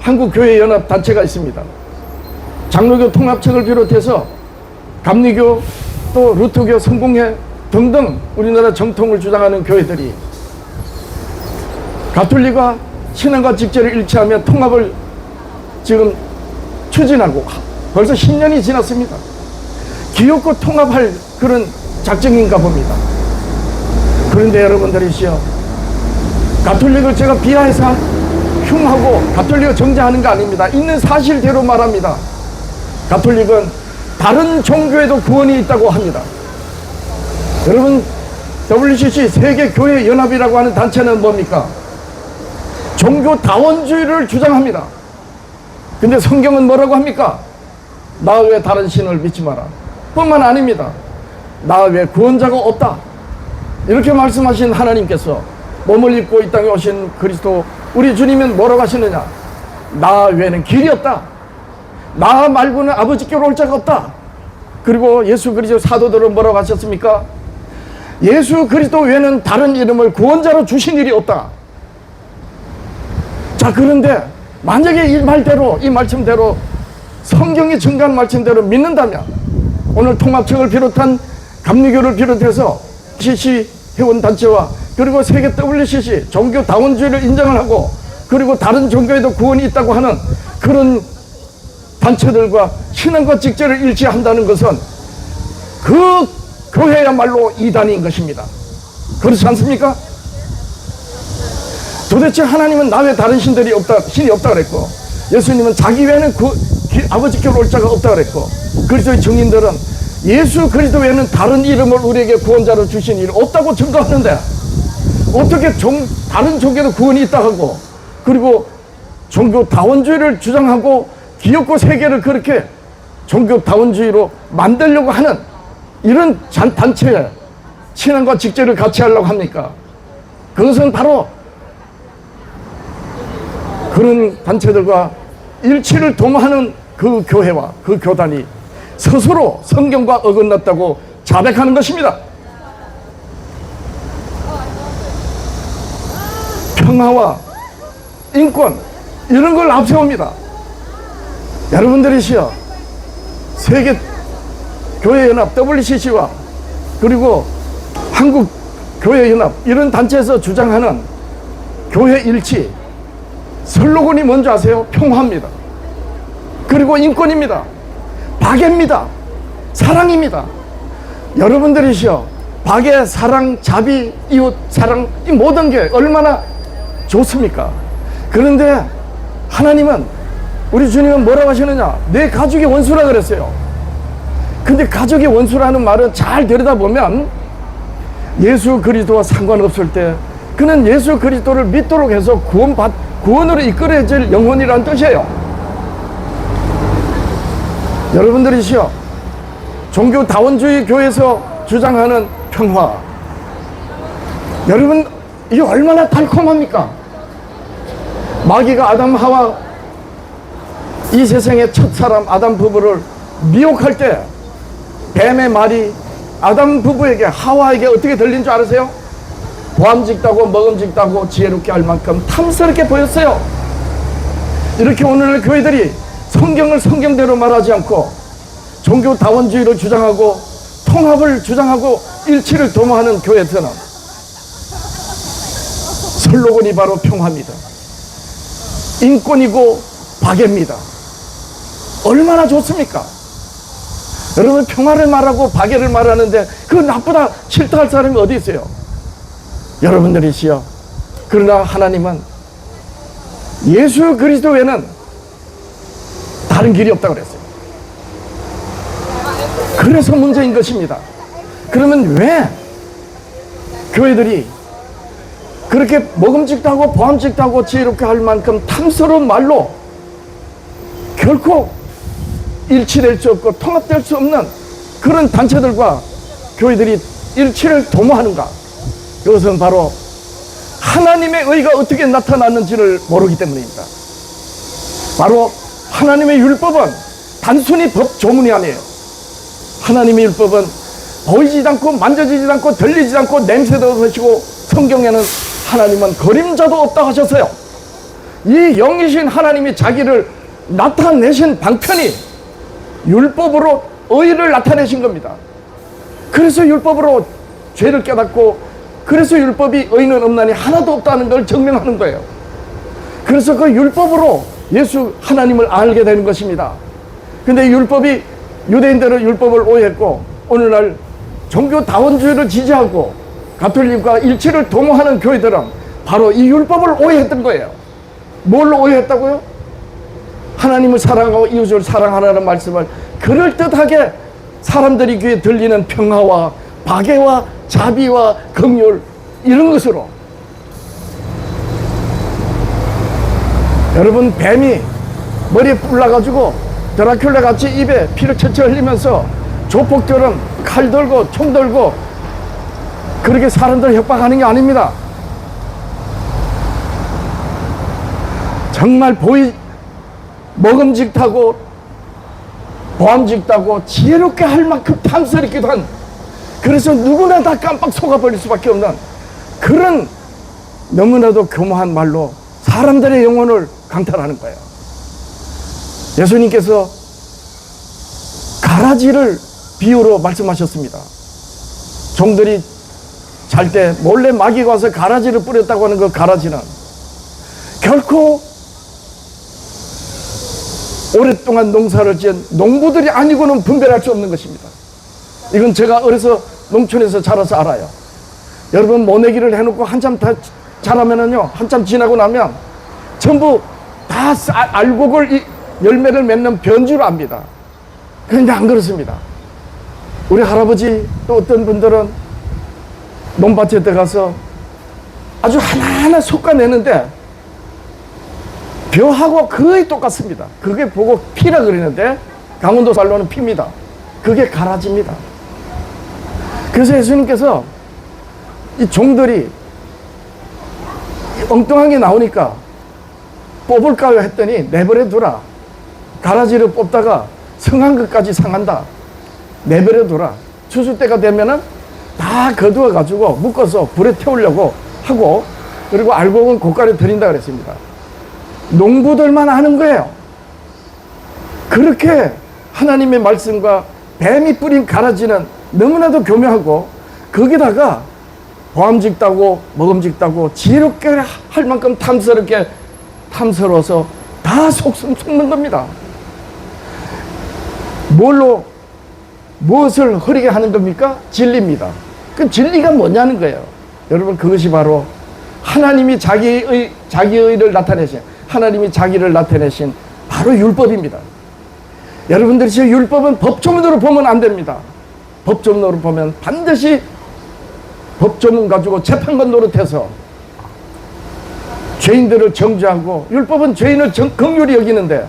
한국교회연합단체가 있습니다. 장로교 통합청을 비롯해서 감리교, 또 루터교, 성공회 등등 우리나라 정통을 주장하는 교회들이 가톨릭과 신앙과 직제를 일치하며 통합을 지금 추진하고 벌써 10년이 지났습니다. 기어코 통합할 그런 작정인가 봅니다. 그런데 여러분들이시여, 가톨릭을 제가 비하해서 흉하고 가톨릭을 정죄하는 거 아닙니다. 있는 사실대로 말합니다. 가톨릭은 다른 종교에도 구원이 있다고 합니다. 여러분, WCC 세계교회연합이라고 하는 단체는 뭡니까? 종교다원주의를 주장합니다. 근데 성경은 뭐라고 합니까? 나 외에 다른 신을 믿지 마라. 뿐만 아닙니다. 나 외에 구원자가 없다. 이렇게 말씀하신 하나님께서 몸을 입고 이 땅에 오신 그리스도 우리 주님은 뭐라고 하시느냐? 나 외에는 길이 없다. 나 말고는 아버지께로 올 자가 없다. 그리고 예수 그리스도 사도들은 뭐라고 하셨습니까? 예수 그리스도 외에는 다른 이름을 구원자로 주신 일이 없다. 자, 그런데 만약에 이 말대로, 이 말씀대로 성경이 증거한 말씀대로 믿는다면 오늘 통합청을 비롯한 감리교를 비롯해서 CC 회원단체와 그리고 세계 WCC 종교다원주의를 인정을 하고 그리고 다른 종교에도 구원이 있다고 하는 그런 단체들과 신앙과 직제를 일치한다는 것은 그 교회야말로 이단인 것입니다. 그렇지 않습니까? 도대체 하나님은 나 외에 다른 신이 없다 그랬고, 예수님은 자기 외에는 아버지께로 올 자가 없다 그랬고, 그리스도의 증인들은 예수 그리스도 외에는 다른 이름을 우리에게 구원자로 주신 일 없다고 증거하는데 어떻게 다른 종교에도 구원이 있다 하고, 그리고 종교다원주의를 주장하고 기업고 세계를 그렇게 종교다원주의로 만들려고 하는 이런 단체에 신앙과 직제를 같이 하려고 합니까? 그것은 바로 그런 단체들과 일치를 도모하는 그 교회와 그 교단이 스스로 성경과 어긋났다고 자백하는 것입니다. 평화와 인권 이런 걸 앞세웁니다. 여러분들이시여 세계 교회연합 WCC와 그리고 한국 교회연합 이런 단체에서 주장하는 교회 일치 슬로건이 뭔지 아세요? 평화입니다. 그리고 인권입니다. 박애입니다. 사랑입니다. 여러분들이시여 박애, 사랑, 자비, 이웃, 사랑 이 모든 게 얼마나 좋습니까? 그런데 하나님은 우리 주님은 뭐라고 하시느냐? 내 가족이 원수라 그랬어요. 근데 가족이 원수라는 말은 잘 들여다보면 예수 그리스도와 상관없을 때 그는 예수 그리스도를 믿도록 해서 구원으로 이끌어질 영혼이라는 뜻이에요. 여러분들이시여 종교다원주의 교회에서 주장하는 평화, 여러분 이게 얼마나 달콤합니까? 마귀가 아담 하와 이 세상의 첫사람 아담 부부를 미혹할 때 뱀의 말이 아담 부부에게 하와에게 어떻게 들린 줄 아세요? 보암직다고 먹음직다고 지혜롭게 할 만큼 탐스럽게 보였어요. 이렇게 오늘날 교회들이 성경을 성경대로 말하지 않고 종교다원주의를 주장하고 통합을 주장하고 일치를 도모하는 교회들은 슬로건이 바로 평화입니다. 인권이고 박애입니다. 얼마나 좋습니까? 여러분 평화를 말하고 박애를 말하는데 그거 나쁘다 싫다 할 사람이 어디 있어요? 여러분들이시여 그러나 하나님은 예수 그리스도 외에는 다른 길이 없다고 그랬어요. 그래서 문제인 것입니다. 그러면 왜 교회들이 그렇게 먹음직도 하고 보암직도 하고 지혜롭게 할 만큼 탐스러운 말로 결코 일치될 수 없고 통합될 수 없는 그런 단체들과 교회들이 일치를 도모하는가? 그것은 바로 하나님의 의가 어떻게 나타났는지를 모르기 때문입니다. 바로 하나님의 율법은 단순히 법 조문이 아니에요. 하나님의 율법은 보이지도 않고 만져지지도 않고 들리지도 않고 냄새도 없으시고 성경에는 하나님은 그림자도 없다 하셨어요. 이 영이신 하나님이 자기를 나타내신 방편이 율법으로 의를 나타내신 겁니다. 그래서 율법으로 죄를 깨닫고 그래서 율법이 의는 없나니 하나도 없다는 걸 증명하는 거예요. 그래서 그 율법으로 예수 하나님을 알게 되는 것입니다. 근데 율법이 유대인들은 율법을 오해했고 오늘날 종교다원주의를 지지하고 가톨릭과 일치를 도모하는 교회들은 바로 이 율법을 오해했던 거예요. 뭘로 오해했다고요? 하나님을 사랑하고 이웃을 사랑하라는 말씀을 그럴듯하게 사람들이 귀에 들리는 평화와 박애와 자비와 긍휼 이런 것으로, 여러분 뱀이 머리에 뿔나가지고 드라큘라 같이 입에 피를 철철 흘리면서 조폭들은 칼 들고 총 들고 그렇게 사람들을 협박하는 게 아닙니다. 정말 먹음직하고 보암직하고 지혜롭게 할 만큼 탐스럽기도 한, 그래서 누구나 다 깜빡 속아버릴 수밖에 없는 그런 너무나도 교묘한 말로 사람들의 영혼을 강탈하는 거예요. 예수님께서 가라지를 비유로 말씀하셨습니다. 종들이 잘 때 몰래 마귀가 와서 가라지를 뿌렸다고 하는 그 가라지는 결코 오랫동안 농사를 지은 농부들이 아니고는 분별할 수 없는 것입니다. 이건 제가 어려서 농촌에서 자라서 알아요. 여러분 모내기를 해놓고 한참 다 자라면은요, 한참 지나고 나면 전부 다 알곡을 열매를 맺는 변주를 압니다. 그런데 안 그렇습니다. 우리 할아버지 또 어떤 분들은 논밭에 들어가서 아주 하나하나 솎아내는데 벼하고 거의 똑같습니다. 그게 보고 피라 그러는데 강원도 살로는 피입니다. 그게 가라지입니다. 그래서 예수님께서 이 종들이 엉뚱한 게 나오니까 뽑을까요 했더니 내버려 두라. 가라지를 뽑다가 성한 것까지 상한다. 내버려 두라. 추수 때가 되면은 다 거두어 가지고 묶어서 불에 태우려고 하고, 그리고 알곡은 고가에 드린다 그랬습니다. 농부들만 아는 거예요. 그렇게 하나님의 말씀과 뱀이 뿌린 가라지는 너무나도 교묘하고, 거기다가 보암직다고 먹음직다고 지혜롭게 할 만큼 탐스러워서 다 속는 겁니다. 무엇을 흐리게 하는 겁니까? 진리입니다. 그 진리가 뭐냐는 거예요. 여러분, 그것이 바로 하나님이 자기의를 나타내신, 하나님이 자기를 나타내신 바로 율법입니다. 여러분들이 지금 율법은 법조문으로 보면 안 됩니다. 법조문으로 보면 반드시 법조문 가지고 재판관 노릇해서 죄인들을 정죄하고, 율법은 죄인을 긍휼히 여기는데,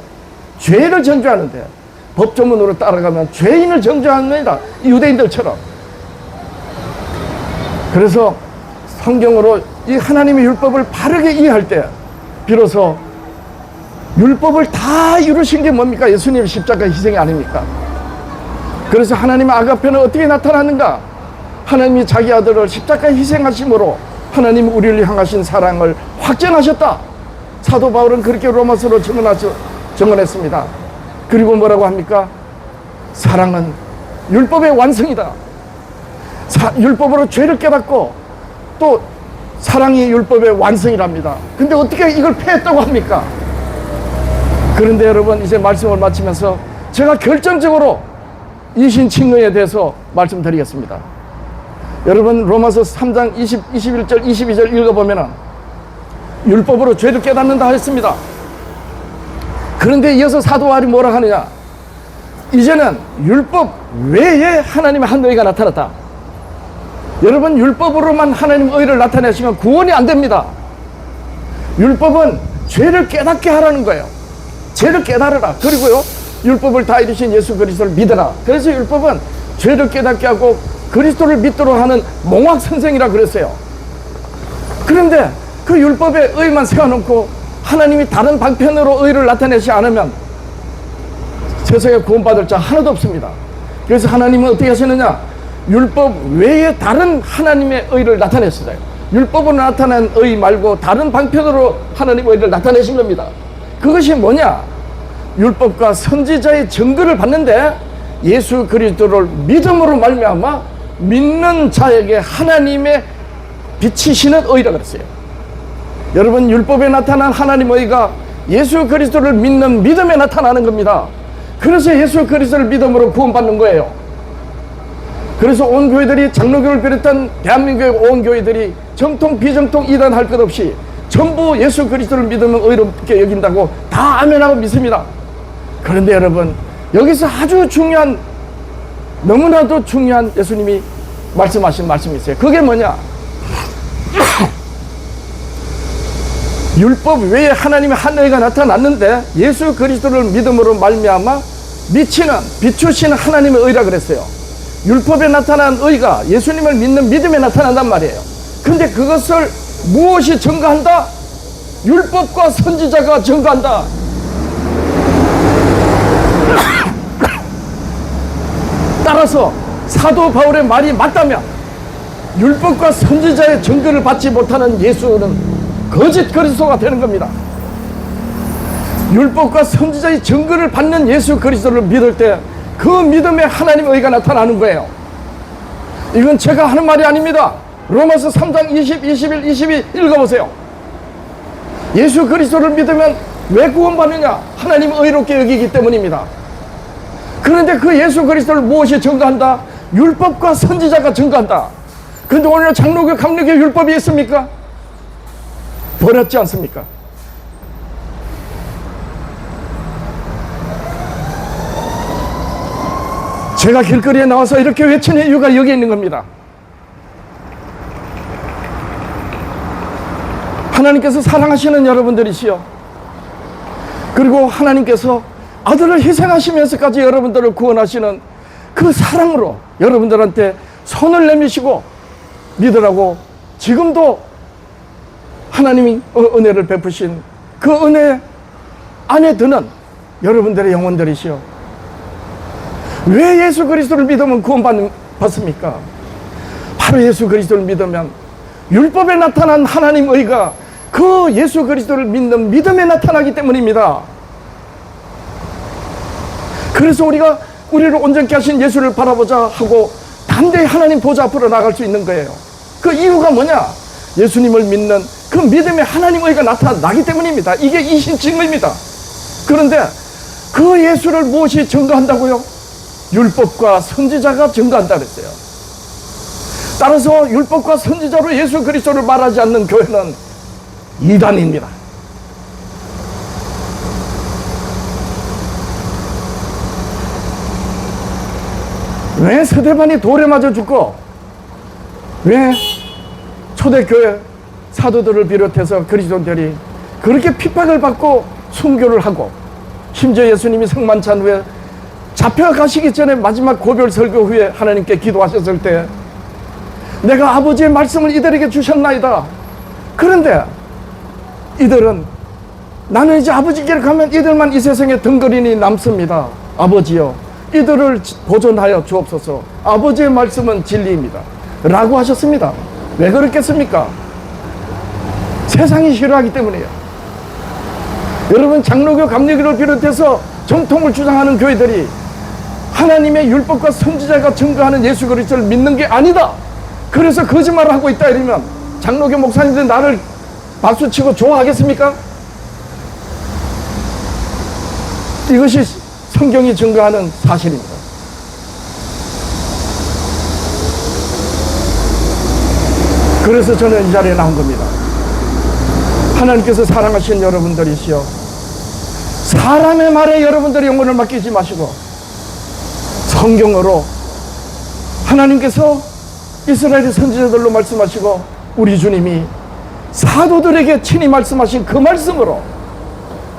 죄를 정죄하는데, 법조문으로 따라가면 죄인을 정죄합니다. 유대인들처럼. 그래서 성경으로 이 하나님의 율법을 바르게 이해할 때 비로소 율법을 다 이루신 게 뭡니까? 예수님의 십자가 희생이 아닙니까? 그래서 하나님의 아가페는 어떻게 나타났는가? 하나님이 자기 아들을 십자가에 희생하심으로 하나님 우리를 향하신 사랑을 확전하셨다. 사도 바울은 그렇게 로마서로 증언했습니다. 그리고 뭐라고 합니까? 사랑은 율법의 완성이다. 율법으로 죄를 깨닫고 또 사랑이 율법의 완성이랍니다. 근데 어떻게 이걸 폐했다고 합니까? 그런데 여러분, 이제 말씀을 마치면서 제가 결정적으로 이신칭의에 대해서 말씀드리겠습니다. 여러분, 로마서 3장 21절 22절 읽어보면 율법으로 죄를 깨닫는다 했습니다. 그런데 이어서 사도 바울이 뭐라 하느냐? 이제는 율법 외에 하나님의 한 의가 나타났다. 여러분, 율법으로만 하나님 의를 나타내시면 구원이 안 됩니다. 율법은 죄를 깨닫게 하라는 거예요. 죄를 깨달으라. 그리고요, 율법을 다 이루신 예수 그리스도를 믿어라. 그래서 율법은 죄를 깨닫게 하고 그리스도를 믿도록 하는 몽학 선생이라 그랬어요. 그런데 그 율법의 의만 세워놓고 하나님이 다른 방편으로 의를 나타내지 않으면 세상에 구원받을 자 하나도 없습니다. 그래서 하나님은 어떻게 하시느냐? 율법 외에 다른 하나님의 의를 나타냈어요. 율법으로 나타난 의 말고 다른 방편으로 하나님의 의를 나타내신 겁니다. 그것이 뭐냐? 율법과 선지자의 증거를 받는데 예수 그리스도를 믿음으로 말미암아 믿는 자에게 하나님의 비치시는 의라 그랬어요. 여러분, 율법에 나타난 하나님의 의가 예수 그리스도를 믿는 믿음에 나타나는 겁니다. 그래서 예수 그리스도를 믿음으로 구원받는 거예요. 그래서 온 교회들이, 장로교를 비롯한 대한민국의 온 교회들이 정통 비정통 이단 할 것 없이 전부 예수 그리스도를 믿으면 의롭게 여긴다고 다 아멘하고 믿습니다. 그런데 여러분, 여기서 아주 중요한, 너무나도 중요한 예수님이 말씀하신 말씀이 있어요. 그게 뭐냐? 율법 외에 하나님의 한 의가 나타났는데 예수 그리스도를 믿음으로 말미암아 비추시는 하나님의 의라 그랬어요. 율법에 나타난 의가 예수님을 믿는 믿음에 나타난단 말이에요. 근데 그것을 무엇이 증거한다? 율법과 선지자가 증거한다. 따라서 사도 바울의 말이 맞다면 율법과 선지자의 증거를 받지 못하는 예수는 거짓 그리스도가 되는 겁니다. 율법과 선지자의 증거를 받는 예수 그리스도를 믿을 때 그 믿음에 하나님의 의가 나타나는 거예요. 이건 제가 하는 말이 아닙니다. 로마서 3장 20, 21, 22 읽어보세요. 예수 그리스도를 믿으면 왜 구원받느냐? 하나님을 의롭게 여기기 때문입니다. 그런데 그 예수 그리스도를 무엇이 증거한다? 율법과 선지자가 증거한다. 그런데 오늘 장로교 감리교 율법이 있습니까? 버렸지 않습니까? 제가 길거리에 나와서 이렇게 외치는 이유가 여기 있는 겁니다. 하나님께서 사랑하시는 여러분들이시여, 그리고 하나님께서 아들을 희생하시면서까지 여러분들을 구원하시는 그 사랑으로 여러분들한테 손을 내미시고 믿으라고 지금도 하나님이 은혜를 베푸신 그 은혜 안에 드는 여러분들의 영혼들이시여, 왜 예수 그리스도를 믿으면 구원받습니까? 바로 예수 그리스도를 믿으면 율법에 나타난 하나님의 의가 그 예수 그리스도를 믿는 믿음에 나타나기 때문입니다. 그래서 우리가 우리를 온전케 하신 예수를 바라보자 하고 담대히 하나님 보좌 앞으로 나갈 수 있는 거예요. 그 이유가 뭐냐? 예수님을 믿는 그 믿음에 하나님의 의가 나타나기 때문입니다. 이게 이신증거입니다. 그런데 그 예수를 무엇이 증거한다고요? 율법과 선지자가 증거한다 그랬어요. 따라서 율법과 선지자로 예수 그리스도를 말하지 않는 교회는 이단입니다. 왜 스데반이 돌에 맞아 죽고, 왜 초대교회 사도들을 비롯해서 그리스도인들이 그렇게 핍박을 받고 순교를 하고, 심지어 예수님이 성만찬 후에 잡혀가시기 전에 마지막 고별 설교 후에 하나님께 기도하셨을 때 내가 아버지의 말씀을 이들에게 주셨나이다. 그런데 이들은 나는 이제 아버지께로 가면 이들만 이 세상에 덩그러니 남습니다. 아버지여, 이들을 보존하여 주옵소서. 아버지의 말씀은 진리입니다 라고 하셨습니다. 왜 그렇겠습니까? 세상이 싫어하기 때문이에요. 여러분, 장로교 감리교를 비롯해서 정통을 주장하는 교회들이 하나님의 율법과 선지자가 증거하는 예수 그리스도를 믿는 게 아니다, 그래서 거짓말을 하고 있다 이러면 장로교 목사님들 나를 박수치고 좋아하겠습니까? 이것이 성경이 증거하는 사실입니다. 그래서 저는 이 자리에 나온 겁니다. 하나님께서 사랑하신 여러분들이시여, 사람의 말에 여러분들의 영혼을 맡기지 마시고 성경으로 하나님께서 이스라엘의 선지자들로 말씀하시고 우리 주님이 사도들에게 친히 말씀하신 그 말씀으로,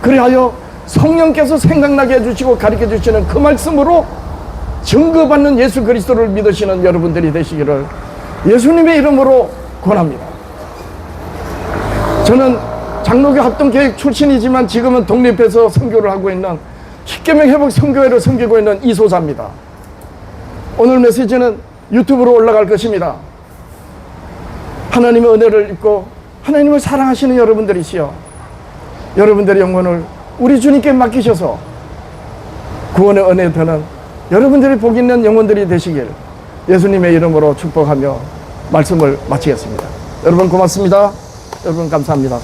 그리하여 성령께서 생각나게 해주시고 가르쳐 주시는 그 말씀으로 증거받는 예수 그리스도를 믿으시는 여러분들이 되시기를 예수님의 이름으로 권합니다. 저는 장로교 합동교육 출신이지만 지금은 독립해서 선교를 하고 있는 십계명 회복 선교회를 섬기고 있는 이소자입니다. 오늘 메시지는 유튜브로 올라갈 것입니다. 하나님의 은혜를 입고 하나님을 사랑하시는 여러분들이시여, 여러분들의 영혼을 우리 주님께 맡기셔서 구원의 은혜에 드는 여러분들이 복 있는 영혼들이 되시길 예수님의 이름으로 축복하며 말씀을 마치겠습니다. 여러분 고맙습니다. 여러분 감사합니다.